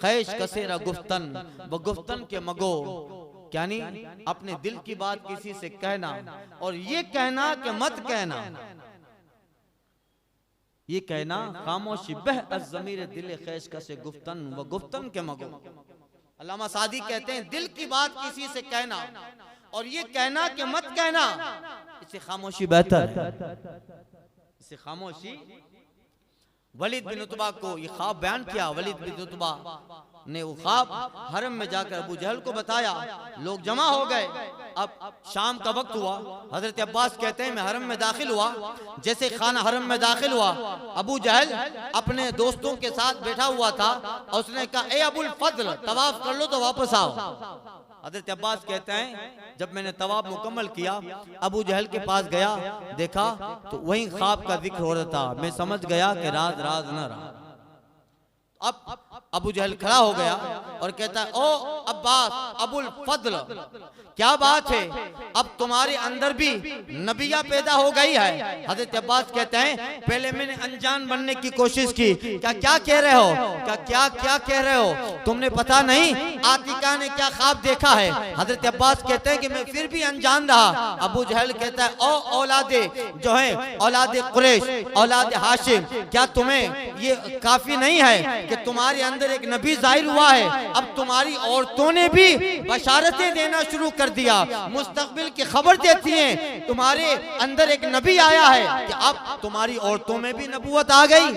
खैश कसेरा गुफ्तन व गुफ्तन के मगो, यानी अपने दिल की बात किसी से कहना और ये कहना कि मत कहना, ये कहना खामोशी बह अज़मीर दिल खैश कसे गुफ्तन व गुफ्तन के मगो। अल्लामा सादी कहते हैं दिल की बात किसी से कहना और ये कहना कि मत कहना, इससे खामोशी बेहतर है, इससे खामोशी। वलीद बिन उतबा को ये ख्वाब बयान किया। वलीद बिन उतबा ने वो ख्वाब हरम में जाकर अबू जहल को बताया। लोग जमा हो गए। अब शाम का वक्त हुआ। हजरत अब्बास कहते हैं मैं हरम में दाखिल हुआ। जैसे खाना हरम में दाखिल हुआ, अबू जहल अपने दोस्तों के साथ बैठा हुआ था और उसने कहा ए अबुल फजल, तवाफ कर लो तो वापस आओ। हजरत अब्बास कहते हैं जब मैंने तवाफ मुकम्मल किया, अबू जहल के पास गया, देखा तो वही ख्वाब का जिक्र हो रहा था। मैं समझ गया कि राज न रहा। अब अबू जहल खड़ा हो गया और कहता है ओ अब्बास अबुल फजल, क्या बात है, अब तुम्हारे अंदर भी नबिया पैदा हो गई है। हजरत अब्बास कहते हैं पहले मैंने अनजान बनने की कोशिश की। क्या कह रहे हो, क्या कह रहे हो, तुमने पता नहीं आतिका ने क्या ख्वाब देखा है। हजरत अब्बास कहते हैं कि मैं फिर भी अनजान रहा। अबू जहल कहता है ओ औलादे जो है औलादे कुरैश, औलादे हाशिम, क्या तुम्हें ये काफी नहीं है कि तुम्हारे अंदर एक नबी जाहिर हुआ है। अब तुम्हारी औरतों ने भी बशारतें देना शुरू कर दिया, मुस्तकबिल की खबर देती हैं, तुम्हारे अंदर एक नबी आया है कि अब तुम्हारी औरतों में भी नबूवत आ गई।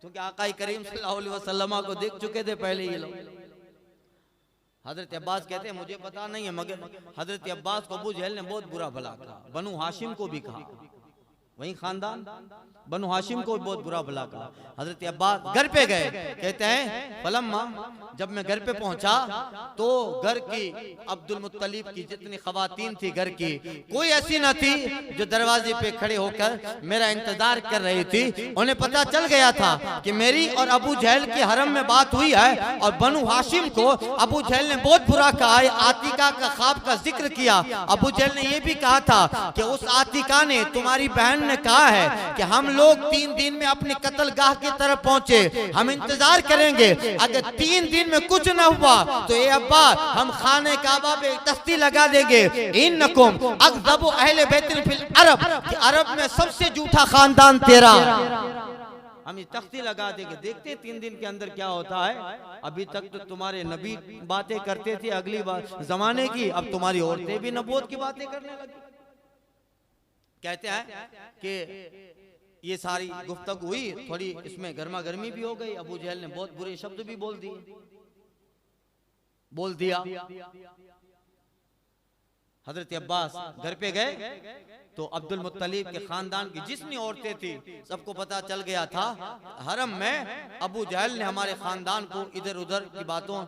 क्योंकि आका करीम सल्लल्लाहु अलैहि वसल्लम को देख चुके थे पहले ये लोग। हजरत अब्बास कहते हैं मुझे पता नहीं है, मगर हजरत अब्बास को अबू जहल ने बहुत बुरा भला कहा, बनु हाशिम को भी कहा। वही खानदान बनु हाशिम को बहुत बुरा भला कहा। हजरत अब्बास घर पे गए, कहते हैं फलम्मा, जब मैं घर पे पहुंचा तो घर की अब्दुल मुत्तलिब की जितनी खवातीन थी घर की, कोई ऐसी न थी जो दरवाजे पे खड़े होकर मेरा इंतजार कर रही थी। उन्हें पता चल गया था कि मेरी और अबू जहल की हरम में बात हुई है और बनु हाशिम को अबू जहल ने बहुत बुरा कहा है। आतिका का ख्वाब का जिक्र किया। अबू जहल ने यह भी कहा था कि उस आतिका ने, तुम्हारी बहन ने कहा है कि हम लोग 3 दिन में अपनी कत्लगाह की तरफ पहुंचे, हम इंतजार करेंगे, अगर 3 दिन में कुछ न हुआ तो ये अब्बा हम खाने काबा पे तख्ती लगा देंगे। इन्नकुम अकज़बु अहले बैतिन फिल अरब, कि अरब में सबसे झूठा खानदान तेरा, हम ये तख्ती लगा देंगे। देखते 3 दिन के अंदर क्या होता है। अभी तक तो तुम्हारे नबी बातें करते थे अगली बात जमाने की, अब तुम्हारी औरतें भी नबूवत की बातें करने लगी। कहते हैं कि ये सारी गुफ्तगू हुई, थोड़ी इसमें गर्मा गर्मी भी हो गई। अबू जहल ने बहुत बुरे शब्द भी बोल दिया। हजरत अब्बास घर पे गए तो अब्दुल मुत्तलिब के खानदान की जितनी औरतें थी सबको पता चल गया था हरम में अबू जहल ने हमारे खानदान को इधर उधर की बातों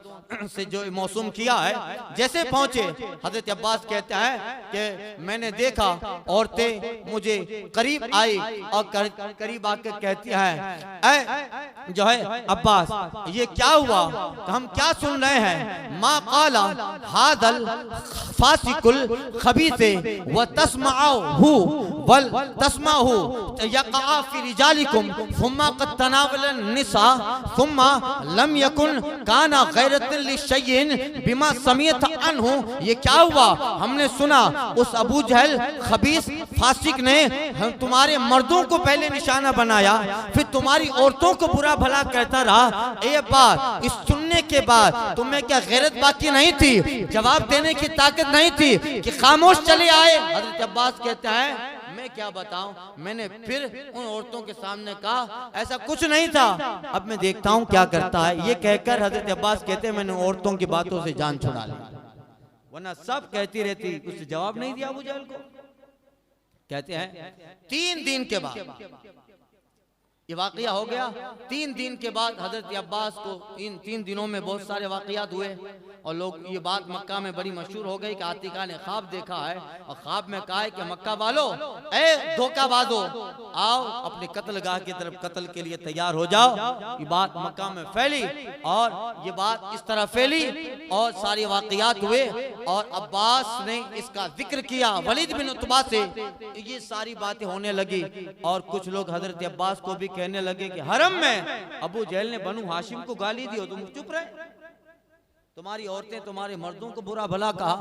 से जो मौसूम किया है। जैसे पहुंचे हजरत अब्बास कहते हैं कि मैंने देखा औरतें मुझे करीब आई और करीब आकर कहती हैं, जो है अब्बास ये क्या हुआ, हम क्या सुन रहे हैं। मा काला हादल फासिकुल खबीसे व तस्माऊ वल तस्माहु यक़अ फी रिजालिकुम थुम्मा क़द तनावल निसा थुम्मा लम यकुन काना गैरतन लिशयइन बिमा समियत अनहु। ये क्या हुआ, हमने सुना उस अबू जहल खबीस फासिक ने तुम्हारे मर्दों को पहले निशाना बनाया, फिर तुम्हारी औरतों को बुरा भला कहता रहा। ये बात इस सुनने के बाद तुम्हें क्या गैरत बाकी नहीं थी, जवाब देने की ताकत नहीं थी कि खामोश चले आए। हजरत अब्बास कहते हैं मैं क्या बताऊं, मैंने फिर उन औरतों के सामने कहा ऐसा कुछ नहीं था, अब मैं देखता हूं क्या करता है। ये कहकर हजरत अब्बास कहते हैं मैंने औरतों की बातों से जान छुड़ा ली, वरना सब कहती रहती, कुछ जवाब नहीं दिया अबू जहल को। कहते हैं 3 दिन के बाद ये वाकया हो गया। 3 दिन के बाद हजरत अब्बास को इन 3 दिनों में बहुत सारे वाकयात हुए और लोग ये बात मक्का में बड़ी मशहूर हो गई कि आतिका ने ख्वाब देखा है और ख्वाब में कहा है कि मक्का वालों ए धोखाबाजो आओ अपने कत्लगाह की तरफ कत्ल के लिए तैयार हो जाओ। ये बात मक्का में फैली और ये बात इस तरह फैली और सारे वाकयात हुए और अब्बास ने इसका जिक्र किया वलीद बिन उतबा से। ये सारी बातें होने लगी और कुछ लोग हजरत अब्बास को भी कहने लगे कि हरम में अबू जहल ने बनु हाशिम को गाली दी हो तुम चुप रहे, तुम्हारी औरतें तुम्हारे मर्दों को बुरा भला कहा।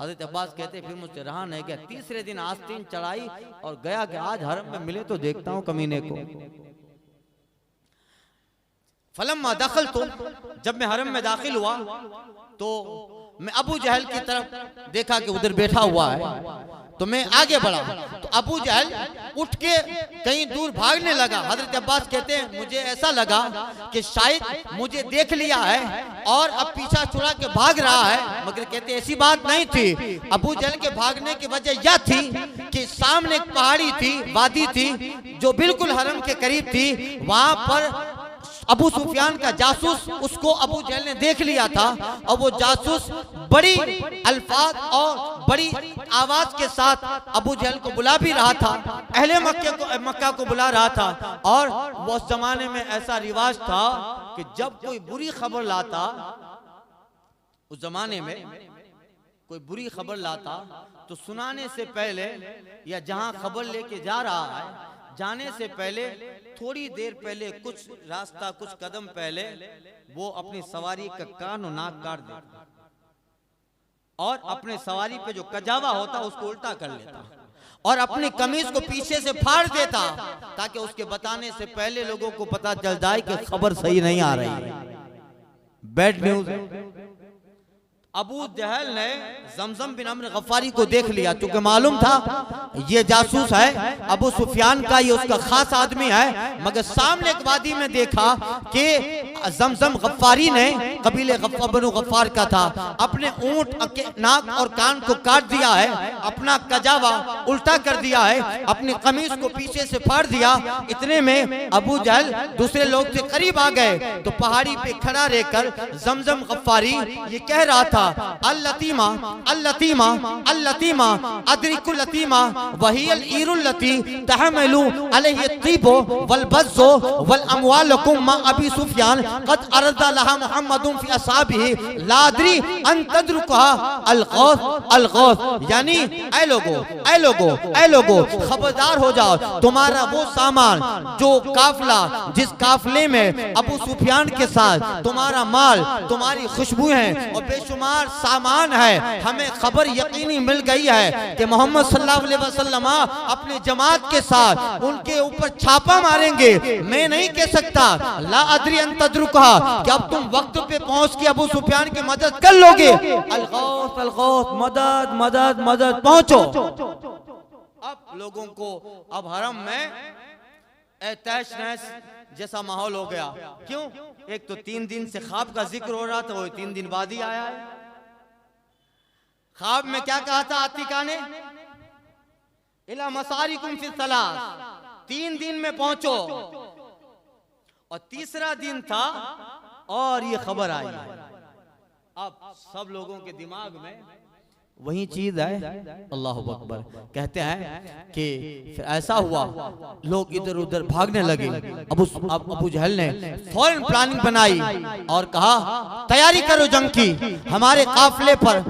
हजरत अब्बास कहते फिर मुझसे रहा नहीं गया। 3रे दिन आस्तीन चढ़ाई और गया कि आज हरम में मिले तो देखता हूं कमीने को। फलम्मा दखल तो जब मैं हरम में दाखिल हुआ तो मैं अबू जहल की तरफ देखा कि उधर बैठा हुआ है तो मैं आगे बढ़ा तो अबू जहल उठ के कहीं दूर भागने लगा। हजरत अब्बास कहते हैं मुझे ऐसा लगा कि शायद मुझे देख लिया है और अब पीछा छुड़ा के भाग रहा है, मगर कहते ऐसी बात नहीं थी। अबू जहल के भागने की वजह यह थी कि सामने एक पहाड़ी थी, वादी थी जो बिल्कुल हरम के करीब थी। वहां पर अबू सुफियान का जासूस उसको अबू जहल ने देख लिया था और वो जासूस बड़ी अल्फाज और बड़ी आवाज के साथ अबू जहल को बुला भी रहा था, अहले मक्का को बुला रहा था। और वो उस जमाने में ऐसा रिवाज था कि जब कोई बुरी खबर लाता, उस जमाने में कोई बुरी खबर लाता तो सुनाने से पहले या जहां खबर लेके जा रहा है जाने से पहले थोड़ी देर पहले कुछ रास्ता कुछ कदम पहले वो अपनी सवारी का कान और नाक काट देता और अपने सवारी पे जो कजावा होता उसको उल्टा कर लेता और अपनी कमीज को पीछे से फाड़ देता ताकि उसके बताने से पहले लोगों को पता चल जाए कि खबर सही नहीं आ रही है, बैड न्यूज। अबू जहल ने जमजम बिन अम्र गफारी को देख लिया क्योंकि मालूम था ये जासूस है अबू सुफियान का, ये उसका खास आदमी है। मगर सामने एक वादी में देखा कि जमजम गफ्फारी ने, कबीले बनु गफ्फार का था, अपने ऊंट के नाक और कान को काट दिया है, अपना कजावा उल्टा कर दिया है, अपनी कमीज को पीछे से फाड़ दिया। इतने में अबू जहल दूसरे लोग से करीब आ गए तो पहाड़ी पे खड़ा रहकर जमजम गफ्फारी ये कह रहा था, अल लतीमा अल लतीमा अल लतीमा अदरिकुल लतीमा वहियल ईरुल लती तहमलु अलैहि तीबो वल बज़्ज़ो वल अमवालकुम मा अबी सुफियान कद अरदा लहा मुहम्मदुन फी असहाबिही ला अदरी अन तदरुकहा अल गौस, यानी ऐ लोगो खबरदार हो जाओ, तुम्हारा वो सामान जो काफला, जिस काफले में अबू सुफियान के साथ तुम्हारा माल, तुम्हारी खुशबुएं और बेशुमार सामान है, हमें खबर यकीनी मिल गई है कि मोहम्मद सल्लल्लाहु अलैहि वसल्लम अपने जमात के साथ उनके ऊपर छापा मारेंगे। मैं नहीं कह सकता ला अदरी अन तदरुकहा कि अब तुम वक्त पे पहुंच के अबू सुफियान की मदद कर लोगे। अलगौस मदद मदद मदद पहुंचो। अब लोगों को अब हरम में तैश नैश जैसा माहौल हो गया। क्यों? एक तो 3 दिन से ख्वाब का जिक्र हो रहा था, वो 3 दिन बाद ही आया है। ख्वाब में क्या कहा था आतिका ने? इला मसारिकुम फी सलास, 3 दिन में पहुंचो। और तीसरा दिन था और ये खबर आई। अब सब लोगों के दिमाग में वही चीज है। अल्लाह अकबर। कहते हैं कि फिर ऐसा हुआ, लोग इधर उधर भागने लगे। अबू जहल ने फौरन प्लानिंग बनाई और कहा तैयारी करो जंग की, हमारे काफिले पर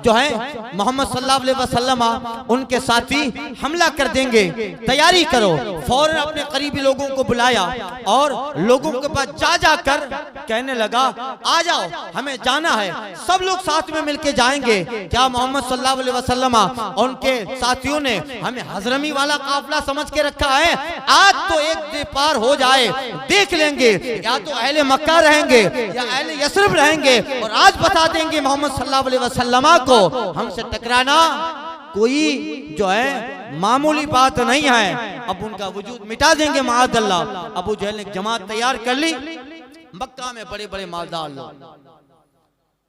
जो है मोहम्मद सल्लल्लाहु अलैहि वसल्लम उनके साथी हमला कर देंगे, तैयारी करो। फौरन अपने करीबी लोगों को बुलाया और लोगों के पास जा जाकर कहने लगा आ जाओ हमें जाना है। सब लोग साथ में मिलके जाएंगे। क्या मोहम्मद सल्लल्लाहु अलैहि वसल्लम और उनके साथियों ने हमें हजरमी वाला काफिला समझ के रखा है? आज तो एक दे पार हो जाए, देख लेंगे, या तो अहले मक्का रहेंगे या अहले यसरिब रहेंगे, और आज बता देंगे मोहम्मद सल्लल्लाहु अलैहि वसल्लम को हमसे टकराना कोई जो है मामूली बात नहीं है। अब उनका वजूद मिटा देंगे माअज़ल्लाह। अबू जहल ने जमात तैयार कर ली। मक्का में बड़े बड़े मालदार लोग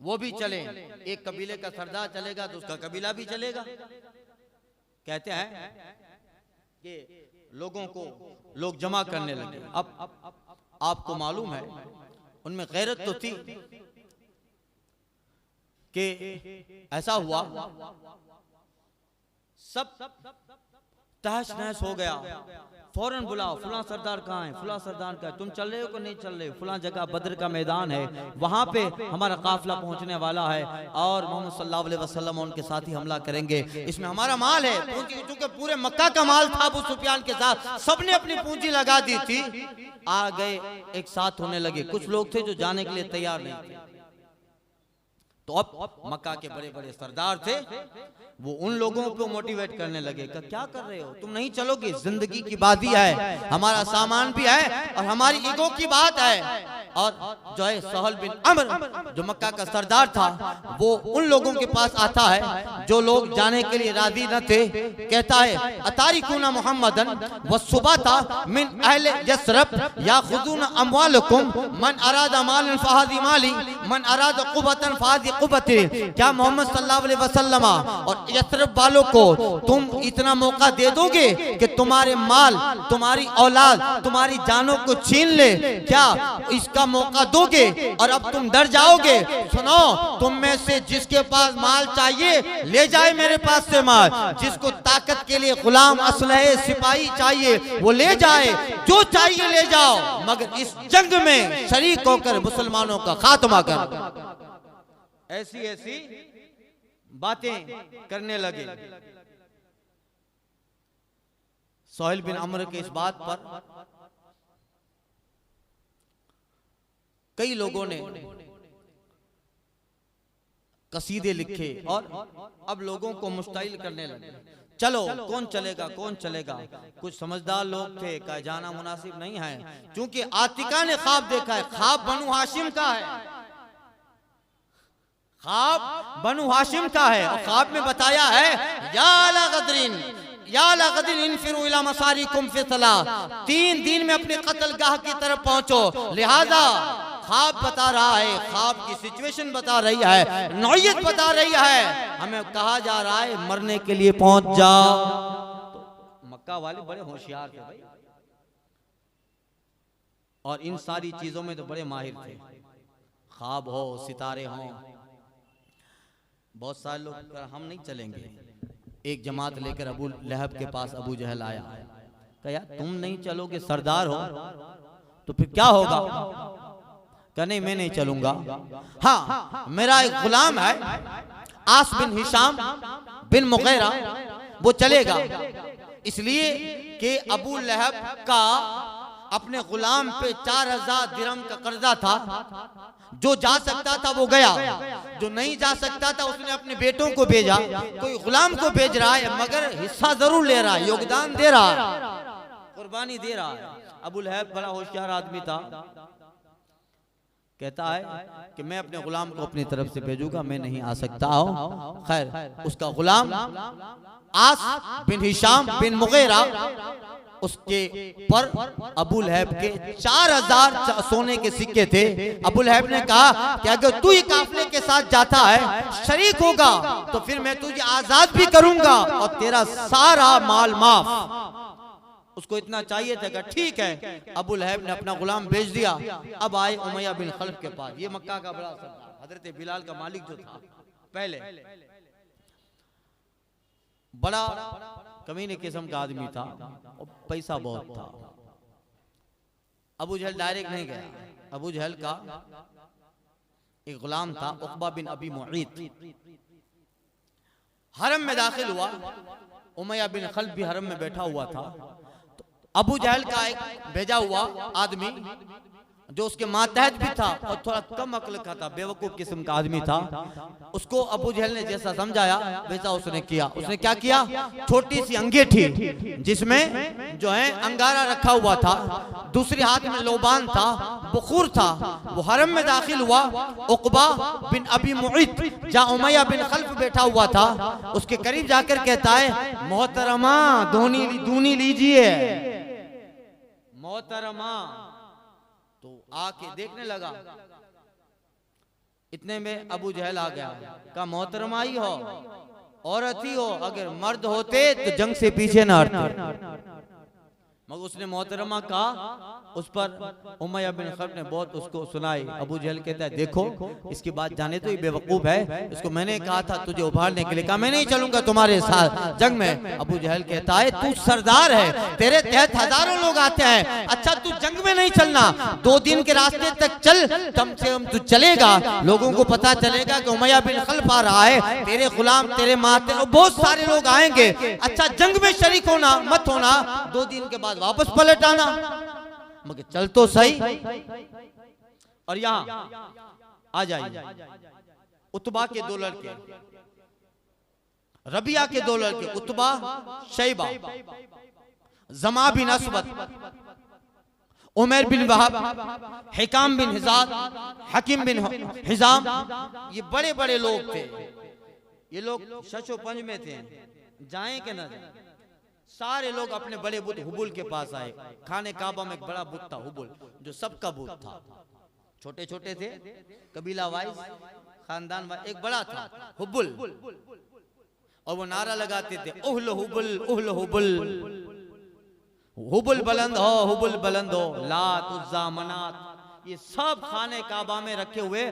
वो भी चले। एक कबीले का सरदार चलेगा तो उसका कबीला भी चलेगा। कहते हैं कि लोगों को लोग जमा करने लगे। अब आपको मालूम है उनमें गैरत तो थी कि ऐसा हुआ सब तहस नहस हो गया। फौरन बुलाओ, फुला सरदार कहाँ है, फुला सरदार का, तुम चल रहे हो कि नहीं चल रहे हो? फुला जगह बद्र का मैदान है, वहां पे हमारा काफिला पहुंचने वाला है और मोहम्मद सल्लल्लाहु अलैहि वसल्लम उनके साथ ही हमला करेंगे। इसमें हमारा माल है, क्योंकि पूरे मक्का का माल था अबू सुफियान के साथ, सबने अपनी पूंजी लगा दी थी। आ गए, एक साथ होने लगे। कुछ लोग थे जो जाने के लिए तैयार नहीं थे। तो अब मक्का के बड़े बड़े सरदार थे, वो उन लोगों को मोटिवेट करने लगे कि क्या कर रहे हो, तुम नहीं चलोगे, जिंदगी की बात ही है, हमारा सामान भी है और हमारी ईगो की बात है। और जो है सहल बिन अम्र जो मक्का का सरदार था, वो उन लोगों के पास आता है जो लोग जाने के लिए राजी न थे। कहता है अतारिकुना मुहम्मदन वसुबाता मिन अहले यसरब याखुदून अमवालकुम मन अरादा मालन फहादी माली मन अरादा कुबतन फहादी कुबती। क्या मोहम्मद सल्लल्लाहु अलैहि वसल्लम और यसरब वालों को तुम इतना मौका दे दोगे कि तुम्हारे माल, तुम्हारी औलाद, तुम्हारी जानों को छीन ले? क्या इसका मौका दोगे? और अब तुम डर जाओगे? सुनो, तुम में से जिसके पास माल चाहिए ले जाए मेरे पास से माल, जिसको ताकत के लिए गुलाम असलहे सिपाही चाहिए वो ले जाए, जो चाहिए ले जाओ, मगर इस जंग में शरीक होकर मुसलमानों का खात्मा कर। ऐसी ऐसी बातें करने लगे। सोहेल बिन अम्र के इस बात पर कई लोगों ने कसीदे लिखे और अब लोगों को मुश्ताइल करने लगे। चलो कौन चलेगा, कौन चलेगा? कुछ समझदार लोग थे, कहा जाना मुनासिब नहीं है, क्योंकि आतिका ने ख्वाब देखा है। ख्वाब बनु हाशिम का है, ख्वाब बनु हाशिम का है। और ख्वाब में बताया है या ला गदरिन या ला गदरिन इनफिरू इला मसारिकुम फी सलाह, 3 दिन में अपने कत्लगाह की तरफ पहुंचो। लिहाजा ख्वाब बता रहा है, ख्वाब की सिचुएशन बता रही है, नौयत बता रही है। हमें कहा जा रहा है मरने के लिए पहुंच जाओ। तो मक्का वाले बड़े होशियार थे भाई, और इन सारी चीजों में तो बड़े माहिर थे। ख्वाब हो, सितारे हों, बहुत सारे लोग हम नहीं चलेंगे। एक जमात लेकर अबू लहब के पास अबू जहल आया, कहा यार तुम नहीं चलोगे, सरदार हो तो फिर क्या होगा? कहा नहीं मैं नहीं चलूंगा। हाँ मेरा एक गुलाम है आस बिन हिशाम बिन मुगैरा, वो चलेगा। इसलिए कि अबू लहब का अपने गुलाम पे 4000 दिरहम का कर्जा था। जो जा सकता था वो गया, जो नहीं जा सकता था उसने अपने बेटों को भेजा। कोई गुलाम को भेज रहा है मगर हिस्सा जरूर ले रहा है, योगदान दे रहा है, कुर्बानी दे रहा है। अबू लहब बड़ा होशियार आदमी था, कहता है कि मैं अपने गुलाम को अपनी तरफ से भेजूंगा, मैं नहीं आ सकता हूं। खैर उसका गुलाम आस बिन हिशाम बिन मुगैरा, उसके पर अबू लहब के 4000 सोने के सिक्के थे। अबू लहब ने कहा कि अगर तू ही काफले के साथ जाता है, शरीक होगा, तो फिर मैं तुझे आजाद भी करूंगा और तेरा सारा माल माफ। उसको इतना चाहिए था कि ठीक है। अबू लहब ने अपना गुलाम भेज दिया। अब आए उमैया बिन खल्फ के पास, ये मक्का का बड़ा सरदार, हजरत बिलाल का मालिक जो था पहले, बड़ा कमीने किस्म का आदमी था और पैसा बहुत था। अबू जहल डायरेक्ट नहीं गया। अबू जहल का एक गुलाम था उक़बा बिन अबी मुईत, हरम में दाखिल हुआ। उमैया बिन खल्फ भी हरम में बैठा हुआ था। तो अबू जहल का एक भेजा हुआ आदमी जो उसके मातहत भी था और थोड़ा कम अक्ल का था, बेवकूफ किस्म का आदमी था, उसको अबू जहल ने जैसा समझाया वैसा उसने किया। उसने क्या किया? छोटी सी अंगीठी जिसमें जो है अंगारा रखा हुआ था, दूसरे हाथ में लोबान था, बुखूर था, वो हरम में दाखिल हुआ। उक़बा बिन अबी मुईत जहाँ उमैया बिन खल्फ बैठा हुआ था, उसके करीब जाकर कहता है मोहतरमा दूनी लीजिए, मोहतरमा। तो आके देखने लगा, इतने में अबू जहल आ गया। कहा मोहतरमा ही हो, औरत ही हो, अगर मर्द होते तो जंग से पीछे न हटते। मगर उसने मोहतरमा कहा, उस पर उमैया बिन खल्फ ने बहुत उसको सुनाई। अबू जहल कहता है देखो इसकी बात जाने तो ये बेवकूफ है, इसको मैंने कहा था तुझे उभारने के लिए, कहा मैं नहीं चलूंगा तुम्हारे साथ जंग में। अबू जहल कहता है तू सरदार है, तेरे तहत हजारों लोग आते हैं, अच्छा तू जंग में नहीं चलना, 2 दिन के रास्ते तक चल, कम से कम तू चलेगा, लोगों को पता चलेगा कि उमैया बिन खल्फ आ रहा है, तेरे गुलाम तेरे माते बहुत सारे लोग आएंगे। अच्छा जंग में शरीक होना मत होना, 2 दिन के बाद वापस पलट आना। मगर चल तो सही। और यहां आ जाइए, उतबा के 2 लड़के, रबिया के 2 लड़के, उतबा शैबा, जमा बिन असवद, उमर बिन वहाब, हिकाम बिन हिजाम, हकीम बिन हिजाम, ये बड़े बड़े लोग थे। ये लोग शशो पंज में थे, जाएं कि ना जाएं, सारे लोग अपने बड़े बुत हुबुल के पास आए। खाने काबा में एक बड़ा बुत था हुबुल, जो सबका बुत था, छोटे छोटे थे, कबीला वाइज, खानदान वाइज, एक बड़ा था हुबुल, और वो नारा लगाते थे उहल हुबुल उहल हुबुल, हुबुल बुलंद हो, हुबुल बुलंद हो, लात उज़्ज़ा मनात, ये सब खाने काबा में रखे हुए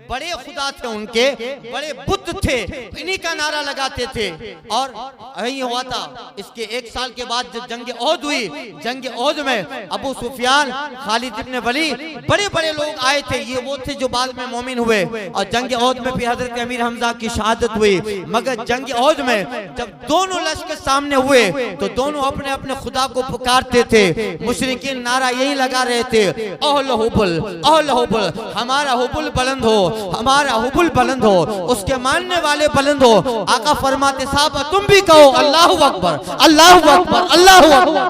बड़े खुदा थे, उनके बड़े बुत थे, इन्हीं का नारा लगाते थे। और यही हुआ था। इसके 1 साल के बाद जब जंग ओहद हुई, जंग ओहद में अबू सुफियान, खालिद इब्न वलीद, बड़े बड़े लोग आए थे, ये वो थे जो बाद में मोमिन हुए। और जंग ओहद में फिर हजरत अमीर हमजा की शहादत हुई। मगर जंग ओहद में जब दोनों लश्कर सामने हुए तो दोनों अपने अपने खुदा को पुकारते थे। मुशरिकीन नारा यही लगा रहे थे ओहल हुबुल ओहल हुबुल, हमारा हुबुल बुलंद हो, हमारा हुबुल बुलंद हो, उसके मानने वाले बुलंद हो। आका फरमाते साहब तुम भी कहो अल्लाहु अकबर, अल्लाहु अकबर, अल्लाहु अकबर।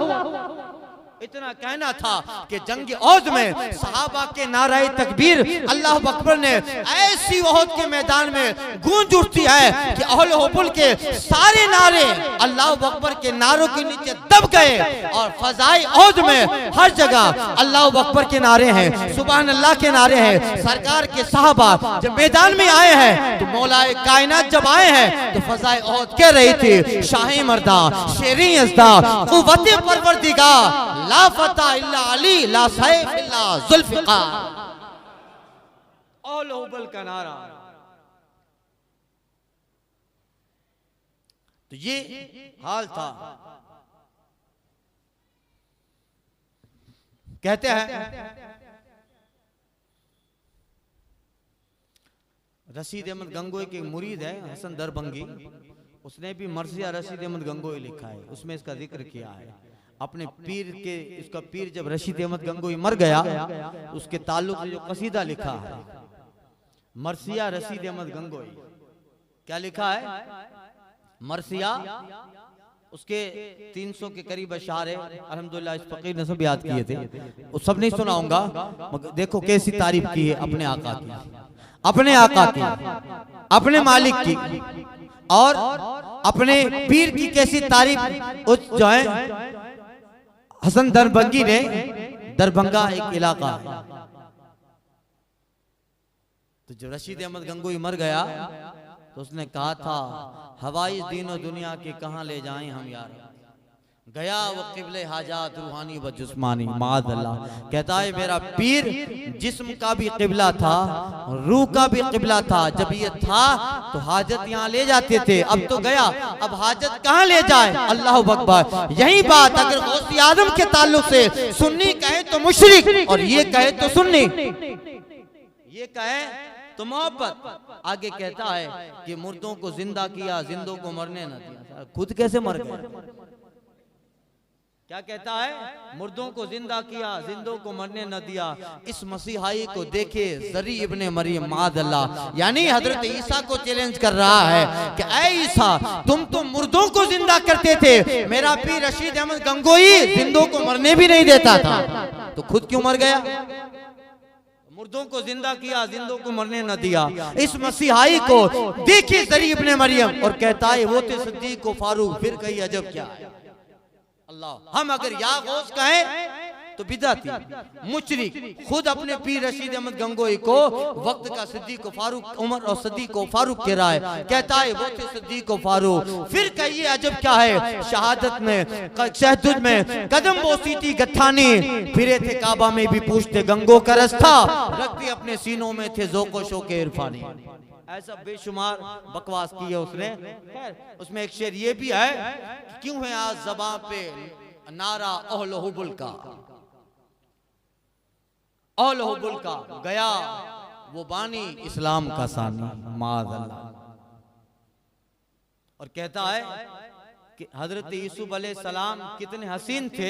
इतना कहना था कि जंग ओहद में सहाबा के नारे तकबीर अल्लाह अकबर ने ऐसी ओहद के मैदान में गूंज उठती है कि अहले हुबुल के सारे नारे अल्लाह अकबर के नारों के नीचे दब गए और फजाए ओहद में हर जगह अल्लाह अकबर के नारे हैं, सुभान अल्लाह के नारे हैं। सरकार के सहाबा जब मैदान में आए हैं तो मौलाए कायनात जब आए हैं तो फजाए ओहद कह रही थी, शाही मर्दा शेरी यज़दा कुव्वत परवरदिगार ला फता इल्ला अली ला सैफ इल्ला जुल्फ़िकार। अहले हुबुल का नारा। तो ये हाल था। कहते हैं रशीद अहमद गंगोई के मुरीद है हसन दरभंगी, उसने भी मर्सिया रशीद अहमद गंगोई लिखा है, उसमें इसका जिक्र किया है। अपने पीर के, इसका पीर जब रशीद अहमद गंगोई मर गया उसके ताल्लुक से जो कसीदा लिखा है मर्सिया रशीद अहमद गंगोई, क्या लिखा है? मर्सिया, उसके 300 के करीब अशार है। अल्हम्दुलिल्लाह इस फकीर ने सब याद किए थे, वो सब नहीं सुनाऊंगा, मगर देखो कैसी तारीफ की है अपने आका की, अपने आका की, अपने मालिक की, और अपने पीर की कैसी तारीफ। उस जो है हसन दरभंगी ने, दरभंगा एक इलाका है, तो जब रशीद अहमद गंगोई मर गया तो उसने कहा था हवाई दीनो दुनिया के कहां ले जाएं हम यार, गया वो किबले हाजात रूहानी व जिस्मानी माद अल्लाह। कहता है मेरा पीर जिस्म का भी किबला था, रूह का भी किबला था। जब ये था तो हाजत यहाँ ले जाते थे, अब तो गया, अब हाजत कहाँ ले जाए। अल्लाह अकबर। यही बात अगर गौसे आजम के ताल्लुक से सुन्नी कहे तो मुशरिक और ये कहे तो सुन्नी, ये कहे तो मोहब्बत। आगे कहता है कि मुर्दों को जिंदा किया, जिंदों को मरने न दिया। खुद कैसे मर गए? क्या कहता है? मुर्दों को जिंदा किया, जिंदों को मरने न दिया। इस मसीहाई को देखे जरी इब्ने मरियम माद अल्लाह, यानी हजरत ईसा को चैलेंज कर रहा है कि ऐ ईसा तुम तो मुर्दों को जिंदा करते थे, मेरा पीर रशीद अहमद गंगोई जिंदों को मरने भी नहीं देता था, तो खुद क्यों मर गया? मुर्दों को जिंदा किया, जिंदों को मरने न दिया। इस मसीहाई को देखे जरी इब्ने मरियम और कहता है वो थे सिद्दीक व फारूक, फिर कही अजब क्या है। अल्लाह, हम अगर या गौस कहें तो बिदअती मुशरिक। खुद अपने पीर रशीद अहमद गंगोई को वक्त का सिद्दीक व फारूक, उमर और सिद्दीक व फारूक कह रहा है, कहता है वो थे सिद्दीक व फारूक, फिर कहिए अजब क्या है। शहादत में शहदुद में कदम बोसी थी गठानी, फिरे थे काबा में भी पूछते गंगो का रास्ता, रखते अपने सीनों में थे ज़ौक़ व शौक़ इरफानी। ऐसा बेशुमार बकवास की है उसने। उसमें एक शेर ये भी है, क्यों है आज ज़बां पे नारा अहले हुबुल का, अहले हुबुल का, गया वो बानी इस्लाम का सानी माज़अल्लाह। और कहता है कि हजरत यूसुफ अलैहिस्सलाम कितने हसीन थे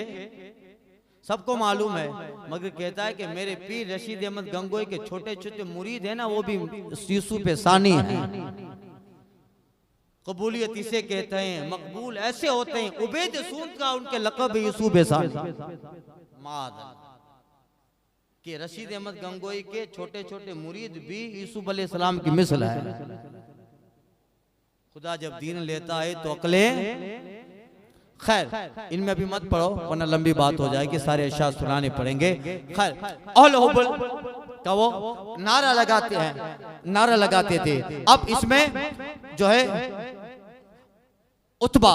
सबको मालूम है, मगर कहता है कि मेरे पीर रशीद अहमद गंगोई के छोटे छोटे मुरीद है ना, वो भी यूसुफ सानी है। कबूलियत इसे कहते हैं, मकबूल ऐसे होते हैं। उबैद सूद का उनके लक़ब यूसुफ सानी कि रशीद अहमद गंगोई के छोटे छोटे मुरीद भी यूसुफ अलैहिस्सलाम की मिसल है। खुदा जब दीन लेता है तो अकलें, खैर इनमें अभी मत पढ़ो वरना लंबी बात हो जाएगी, सारे अशार सुनाने पड़ेंगे। खैर अहले हुबुल का वो नारा लगाते हैं, नारा लगाते थे। अब इसमें जो है Utba,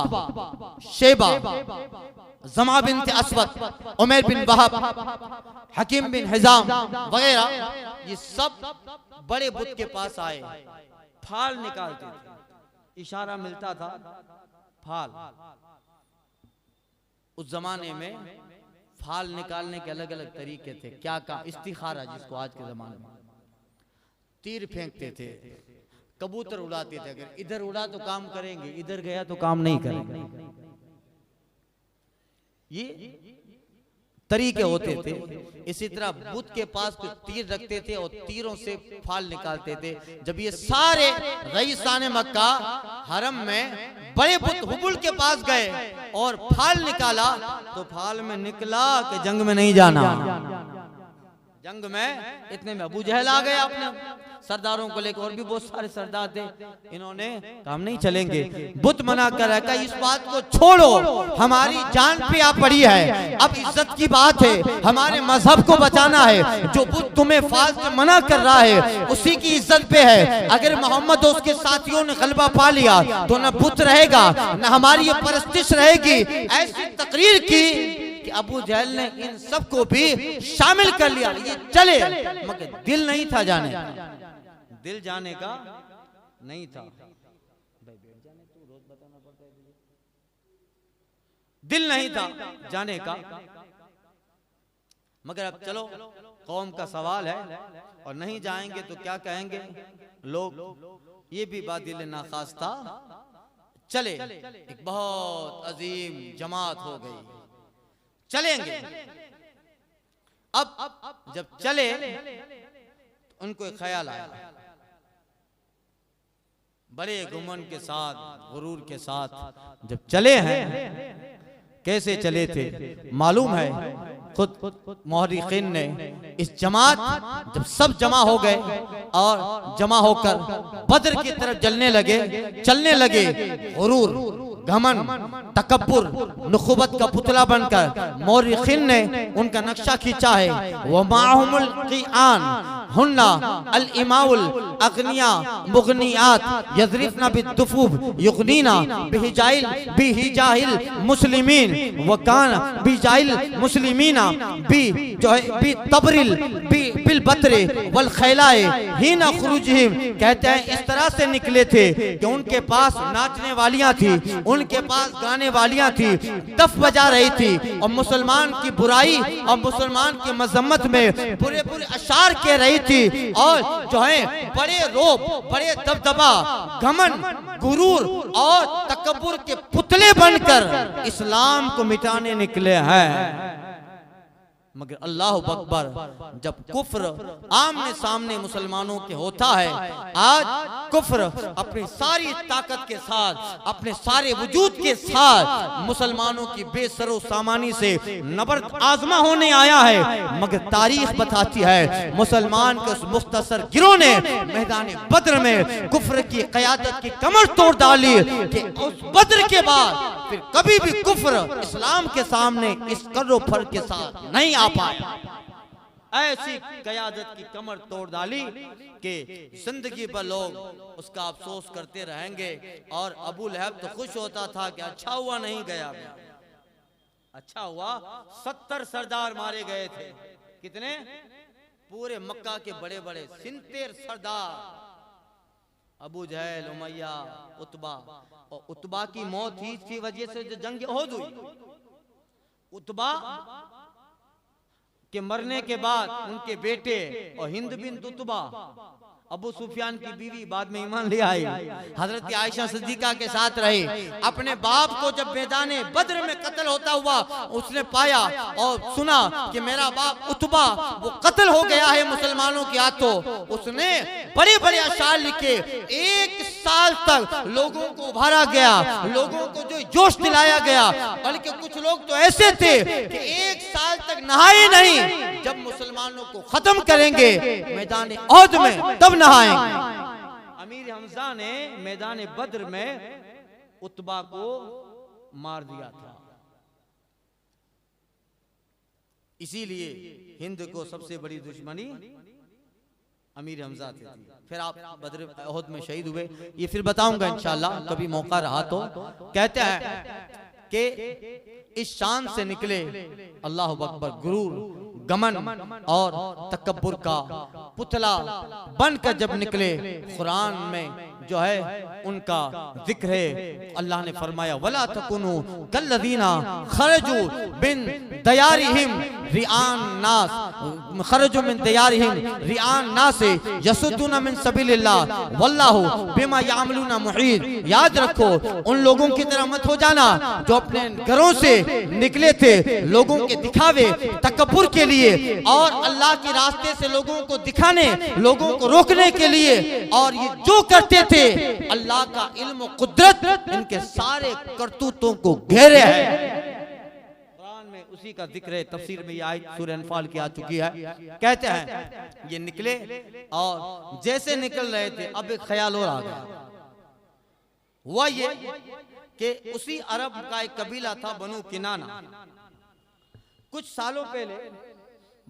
Sheba, Zama bint असवद, Umair बिन वहब, हकीम बिन हिजाम वगैरह, ये सब बड़े बुत के पास आए, फाल निकालते थे, इशारा मिलता था फाल। उस जमाने में फाल निकालने के अलग अलग तरीके थे। क्या का इस्तिखारा, जिसको आज के जमाने में तीर फेंकते थे, कबूतर उड़ाते थे। अगर इधर उड़ा तो काम करेंगे, इधर गया तो काम नहीं करेंगे। ये तरीके होते थे। इसी तरह बुत के पास कुछ तीर रखते थे और तीरों से फाल निकालते थे। जब ये सारे रईसाने मक्का हरम में बड़े बुत हुबुल के पास गए और फाल निकाला तो फाल में निकला कि जंग में नहीं जाना। जंग में इतने में अबू जहल आ गए, अपने सरदारों को लेकर, और भी बहुत सारे सरदार थे, इन्होंने काम नहीं चलेंगे, बुत मना कर रखा, इस बात को छोड़ो, हमारी जान पे आ पड़ी है, अब इज्जत की बात है, हमारे मजहब को बचाना है, जो बुत तुम्हें फाल से मना कर रहा है उसी की इज्जत पे है। अगर मोहम्मद और उसके साथियों ने गलबा पा लिया तो न बुत रहेगा न हमारी ये परस्तिश रहेगी। ऐसी तकरीर की कि अबू जहल ने इन सबको भी शामिल कर लिया। ये चले, मगर दिल नहीं था जाने, दिल जाने का नहीं था। दिल नहीं था जाने का, मगर अब चलो कौम का सवाल है और नहीं जाएंगे तो क्या कहेंगे लोग, ये भी बात दिल नाखास था। चले, एक बहुत अजीम जमात हो गई, चलेंगे। अब जब चले तो उनको एक ख्याल आया, बड़े गुमन के साथ, गुरूर के साथ जब चले हैं, कैसे चले थे मालूम है, खुद मुहर्रिखीन ने इस जमात जब सब जमा हो गए और जमा होकर बद्र की तरफ चलने लगे, गुरूर, घमन, तकब्बुर, नुखबत का पुतला बनकर मुहर्रिखीन ने उनका नक्शा खींचा है। व माहुमुल क़िआन हुन्ना अल इमाउल अगनिया मुगनियात यज़रिफना बिद्दुफूफ युगनीना बिहिजाइल मुस्लिमीन व कान बिजाइल मुस्लिमीना बि जो है बि तबरिल बिल बतरे वल खैलाए हीना खुरूजहिम। कहते हैं इस तरह से निकले थे कि उनके पास नाचने वालियां थी, उनके पास गाने वालियां थी, दफ बजा रही थी और मुसलमान की बुराई और मुसलमान की मजम्मत में बुरे बुरे अशार कह रही थी, और जो है बड़े रोब, बड़े दबदबा, घमन, गुरूर और तकब्बुर के पुतले बनकर इस्लाम को मिटाने निकले हैं। मगर अल्लाह अकबर, जब कुफ्र आमने सामने मुसलमानों के होता है, आज कुफ्र अपनी सारी ताकत के साथ, अपने सारे वजूद के साथ मुसलमानों की बेसरो सामानी से नबर्द आजमा होने आया है। मगर तारीख बताती है मुसलमान के उस मुख्तसर गिरोह ने मैदान बद्र में कुफ्र की क़यादत की कमर तोड़ डाली कि उस बद्र के बाद फिर कभी भी कुफ्र इस्लाम के सामने इस कर्रो फर के साथ नहीं आ पाया। ऐसी क़यादत की कमर तोड़ डाली कि जिंदगी भर लोग उसका अफसोस करते रहेंगे। और अबू लहब तो खुश होता था कि अच्छा हुआ नहीं गया, अच्छा हुआ 70 सरदार मारे गए थे। कितने? पूरे मक्का के बड़े बड़े 70 सरदार, अबू जहल, उमैया, उतबा, और उतबा की मौत ही इसकी वजह से जो जंग उहद हुई, उतबा के मरने के बाद उनके बेटे और हिंद बिन उतबा, अबू सुफियान की बीवी, बाद में ईमान ले आई, हजरत आयशा सिद्दीका के साथ रही। अपने बाप को जब मैदान बद्र में कत्ल होता हुआ उसने पाया और सुना कि मेरा बाप उतबा वो कत्ल हो गया है मुसलमानों के हाथों, उसने बड़े बड़े अशार लिखे। 1 साल तक लोगों को उभारा गया, लोगों को जो जोश दिलाया गया, बल्कि कुछ लोग तो ऐसे थे कि 1 साल तक नहाए नहीं। जब मुसलमानों को खत्म करेंगे मैदान उहद में तब नहाएंगे। अमीर हमजा ने मैदान बद्र में उतबा को मार दिया था। इसीलिए हिंद को सबसे बड़ी दुश्मनी अमीर हमजा थी। फिर आप बद्र उहद में शहीद हुए, ये फिर बताऊंगा इंशाअल्लाह कभी मौका रहा तो। कहते हैं कि इस शान से निकले अल्लाह अकबर, गुरूर, गमन और तकब्बुर का पुतला बनकर जब निकले, कुरान में जो है उनका जिक्र है। अल्लाह ने फरमाया वला तकुनु कल्लज़ीना खरजू बिन दयारिहिम रिआन नास, खरजू मिन दयारिहिम रिआन नास यसुद्दूना मिन सबीलिल्लाह वल्लाहु बिमा यामलूना मुहीत। याद रखो, उन लोगों की तरह मत हो जाना जो अपने घरों से निकले थे लोगों के दिखावे, तकब्बुर के लिए और अल्लाह के रास्ते से लोगों को दिखाने, लोगों को रोकने के लिए, और ये जो करते थे अल्लाह का इल्म और कुदरत इनके सारे करतूतों को घेरे है। कुरान में उसी का जिक्र है, तफसीर में ये आयत सूरह अनफाल की आ चुकी है। कहते हैं ये निकले और जैसे निकल रहे थे अब एक ख्याल और आ गया। हुआ ये कि उसी अरब का एक कबीला था बनु किनाना। कुछ सालों पहले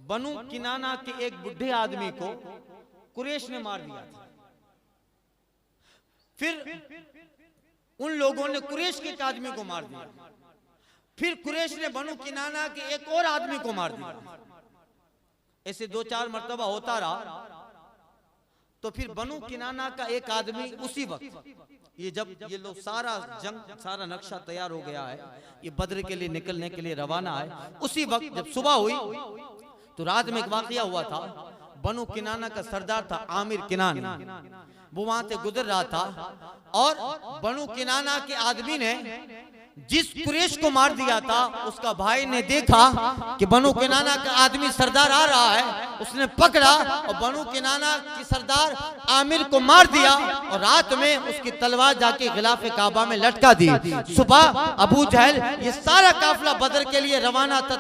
बनु किनाना के एक बुढ़े आदमी को कुरैश ने मार दिया था। फिर उन लोगों ने कुरैश के एक आदमी को मार दिया। फिर कुरैश ने बनु किनाना के एक और आदमी को मार दिया। ऐसे 2-4 मर्तबा होता रहा। तो फिर बनु किनाना का एक आदमी उसी वक्त, ये जब ये लोग सारा जंग सारा नक्शा तैयार हो गया है, ये बद्र के लिए निकलने के लिए रवाना है, उसी वक्त जब सुबह हुई तो रात में एक वाकया हुआ था। बनु किनाना का सरदार था आमिर किनानी, वो वहां से गुजर रहा था और बनु किनाना के आदमी ने जिस कुरैश को मार दिया था उसका भाई ने देखा कि बनु किनाना का आदमी सरदार आ रहा है, उसने पकड़ा और बनु किनाना की सरदार आमिर को मार दिया और रात में उसकी तलवार जाके गिलाफ काबा में लटका दी। सुबह अबू जहल ये सारा काफिला बदर के लिए रवाना था,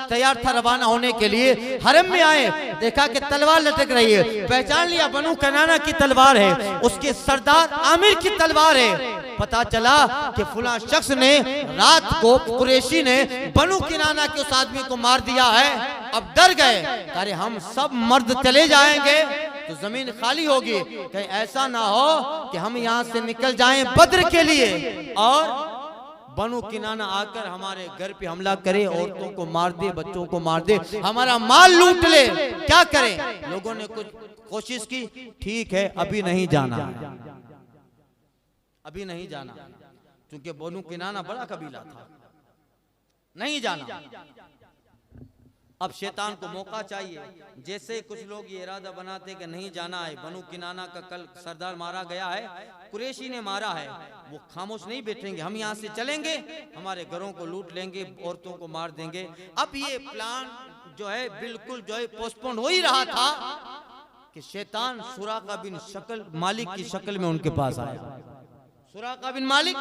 तैयार था रवाना होने के लिए। हरम में आए, देखा कि तलवार लटक रही है, पहचान लिया बनु किनाना की तलवार है, उसके सरदार आमिर की तलवार है। पता चला कि फुला शख्स ने रात को कुरैशी ने बनु किनाना के उस आदमी को मार दिया है। अब डर गए, अरे हम सब मर्द चले जाएंगे तो जमीन खाली होगी, कहीं ऐसा ना हो कि हम यहाँ से निकल जाएं बद्र के लिए और बनु किनाना आकर हमारे घर पे हमला करे, औरतों को मार दे, बच्चों को मार दे, हमारा माल लूट ले। क्या करें? लोगों ने कुछ कोशिश की, ठीक है अभी नहीं जाना, अभी नहीं जाना, क्योंकि बनु किनाना बड़ा कबीला था, नहीं जाना। अब शैतान को मौका चाहिए। जैसे कुछ लोग ये इरादा बनाते कि नहीं जाना है, बनु किनाना का कल सरदार मारा गया है, कुरैशी ने मारा है, वो खामोश नहीं बैठेंगे, हम यहाँ से चलेंगे, हमारे घरों को लूट लेंगे, औरतों को मार देंगे। अब ये प्लान जो है बिल्कुल जो है पोस्टपोन हो ही रहा था कि शैतान सुराका बिन मालिक की शक्ल में उनके पास आया। सुराका बिन मालिक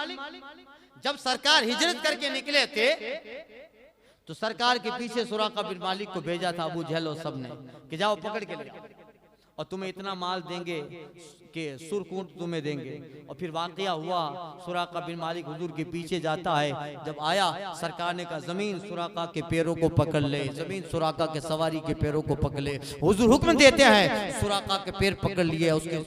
जब सरकार हिजरत करके निकले थे तो सरकार के पीछे सुराका बिन मालिक को भेजा था अबू जहल और सब ने कि जाओ पकड़ के ले और तुम्हें इतना माल देंगे कि सुरकूट तुम्हें देंगे। और फिर वाकया हुआ, सुराका बिन मालिक हुजूर के पीछे जाता है। जब आया सरकार ने कहा जमीन सुराका के पैरों को पकड़ ले, जमीन सुराका के सवारी के पैरों को पकड़ ले। हुजूर हुक्म देते हैं, सुराका के पैर पकड़ लिए, उसके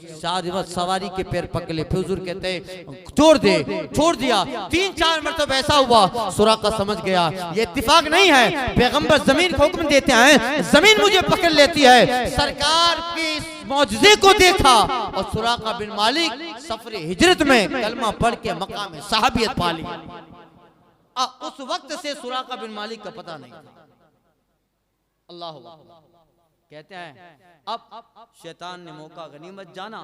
सवारी के पैर पकड़ ले। फिर हुजूर कहते हैं छोड़ दे, छोड़ दिया। 3-4 मरतबा ऐसा हुआ, सुराका समझ गया ये इत्तिफाक नहीं है, पैगंबर जमीन को हुक्म देते हैं, जमीन मुझे पकड़ लेती है। सरकार की मौजज़े को देखा और सुराका बिन मालिक सफरे हिजरत में कलमा पढ़ के मकाम सहाबियत पा ली। उस वक्त से सुराका बिन मालिक का पता नहीं था। अल्लाह कहते हैं अब शैतान ने मौका गनीमत जाना,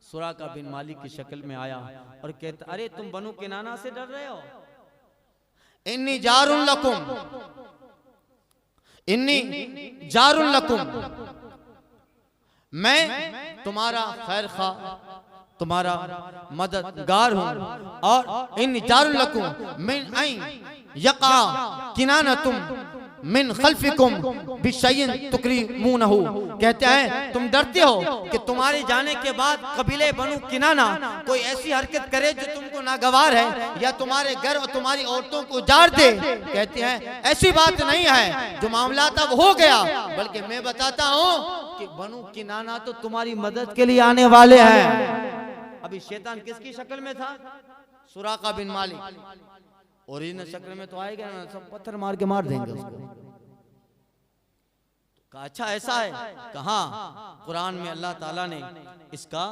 सुराका बिन मालिक की शक्ल में आया और कहता अरे तुम बनु किनाना से डर रहे हो, इन्नी जारुन लकुम, इन्नी जारुन लकुम, मैं तुम्हारा खैर खा, तुम्हारा मददगार हूँ। और इन जारुल लकुम मिन ऐन यका किनानतुम मिन खल्फिकुम बिशैइन तुकरीमुनहु, कहते हैं तुम डरते हो कि तुम्हारे जाने के बाद कबीले बनु किनाना कोई ऐसी हरकत करे जो तुमको नागवार है या तुम्हारे घर और तुम्हारी औरतों को उजाड़ दे। कहते हैं ऐसी बात नहीं है, जो मामला था वो हो गया, बल्कि मैं बताता हूँ कि बनु किनाना तो तुम्हारी मदद के लिए आने वाले हैं। अभी शैतान किसकी शक्ल में था? सुराका बिन मालिक। और इन शक्ल में तो आएगा ना, सब पत्थर मार के मार देंगे उसको। कहा अच्छा ऐसा है? कहा कुरान में अल्लाह ताला ने इसका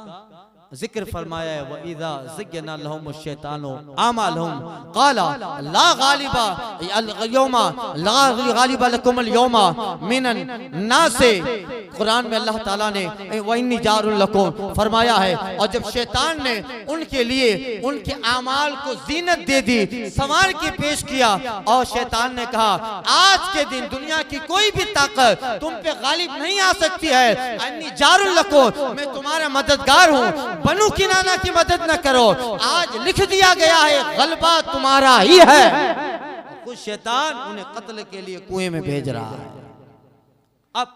जिक्र फरमाया है, व इज़ा ज़य्यना लहुम शैतानु आमालहुम क़ाला ला गालिबा अल-यौमा ला गालिबा लकुम अल-यौमा मिनन नास कुरान में अल्लाह ताला ने वइन्नी जारुल लकुम फरमाया है। और जब शैतान ने उनके लिए उनके आमाल को जीनत दे दी, संवार के पेश किया, और शैतान ने कहा आज के दिन दुनिया की कोई भी ताकत तुम पे गालिब नहीं आ सकती है, अन्नी जारुल लकुम, मैं तुम्हारा मददगार हूँ, बनु किनाना की मदद न करो, आज लिख दिया गया है गलबा तुम्हारा ही है। कुछ शैतान उन्हें कत्ल के लिए कुएं में भेज रहा है। अब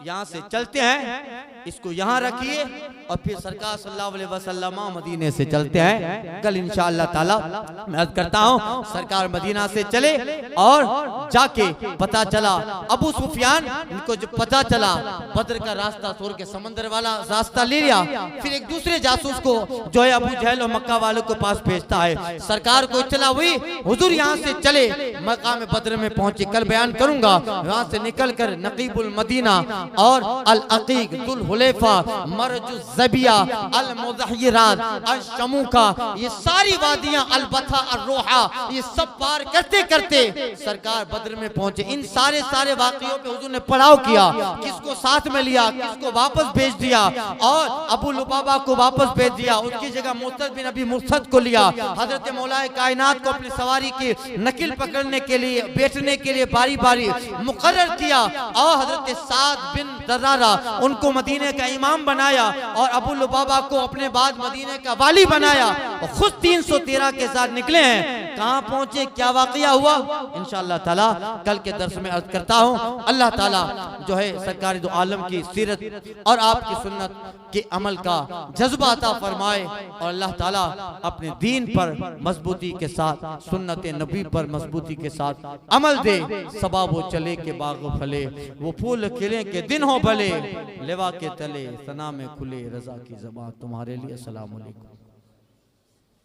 यहाँ से चलते हैं, इसको यहाँ रखिए और फिर सरकार सल्लल्लाहु अलैहि वसल्लम मदीने से चलते हैं। कल इंशाअल्लाह ताला मैं अर्ज करता हूँ, सरकार मदीना से चले और जाके पता चला अबू सुफियान, इनको जब पता चला बद्र का रास्ता छोड़ के समंदर वाला रास्ता ले लिया, फिर एक दूसरे जासूस को जो है अबू जहल और मक्का वालों के पास भेजता है। सरकार को इत्तला हुई हुजूर यहाँ से चले, मकाम बद्र में पहुंचे, कल बयान करूंगा। वहां से निकल कर नकीबुल मदीना और अल अकीक, दुल हुलैफा, मरजु ज़बिया, अल मुज़हिरात, अल शमूका, ये सारी वादियां, अल बथा, अल रोहा, ये सब पार करते करते सरकार बद्र में पहुंचे। इन सारे वाक़ियों पे हुजूर ने पड़ाव किया, किसको साथ में लिया, किसको वापस भेज दिया, और अबू लुबाबा को वापस भेज दिया, उसकी जगह मुर्तद बिन अबी मुर्तद को लिया। हजरत मौलाए कायनात को अपनी सवारी की नकिल पकड़ने के लिए, बैठने के लिए बारी बारी मुकर्रर किया, और हजरत साद बिन दरारा उनको मदीने का इमाम बनाया, और अबू लुबाबा को अपने बाद मदीने का वाली बनाया, और खुद 313 के साथ निकले हैं। कहां पहुंचे, क्या वाकया हुआ, इंशाअल्लाह ताला कल के दर्स में अर्ज करता हूं। अल्लाह ताला जो है सरकार दो आलम की सीरत और आपकी सुन्नत के अमल का जज्बा अता फरमाए, और अल्लाह ताला अपने दीन पर मजबूती के साथ, सुन्नत नबी पर मजबूती के साथ अमल दे। सबा वो चले के बाग फले, वो फूल खिले के दिन हो भले, लेवा के तले सना में खुले रजा की ज़बान तुम्हारे लिए। अस्सलाम वालेकुम।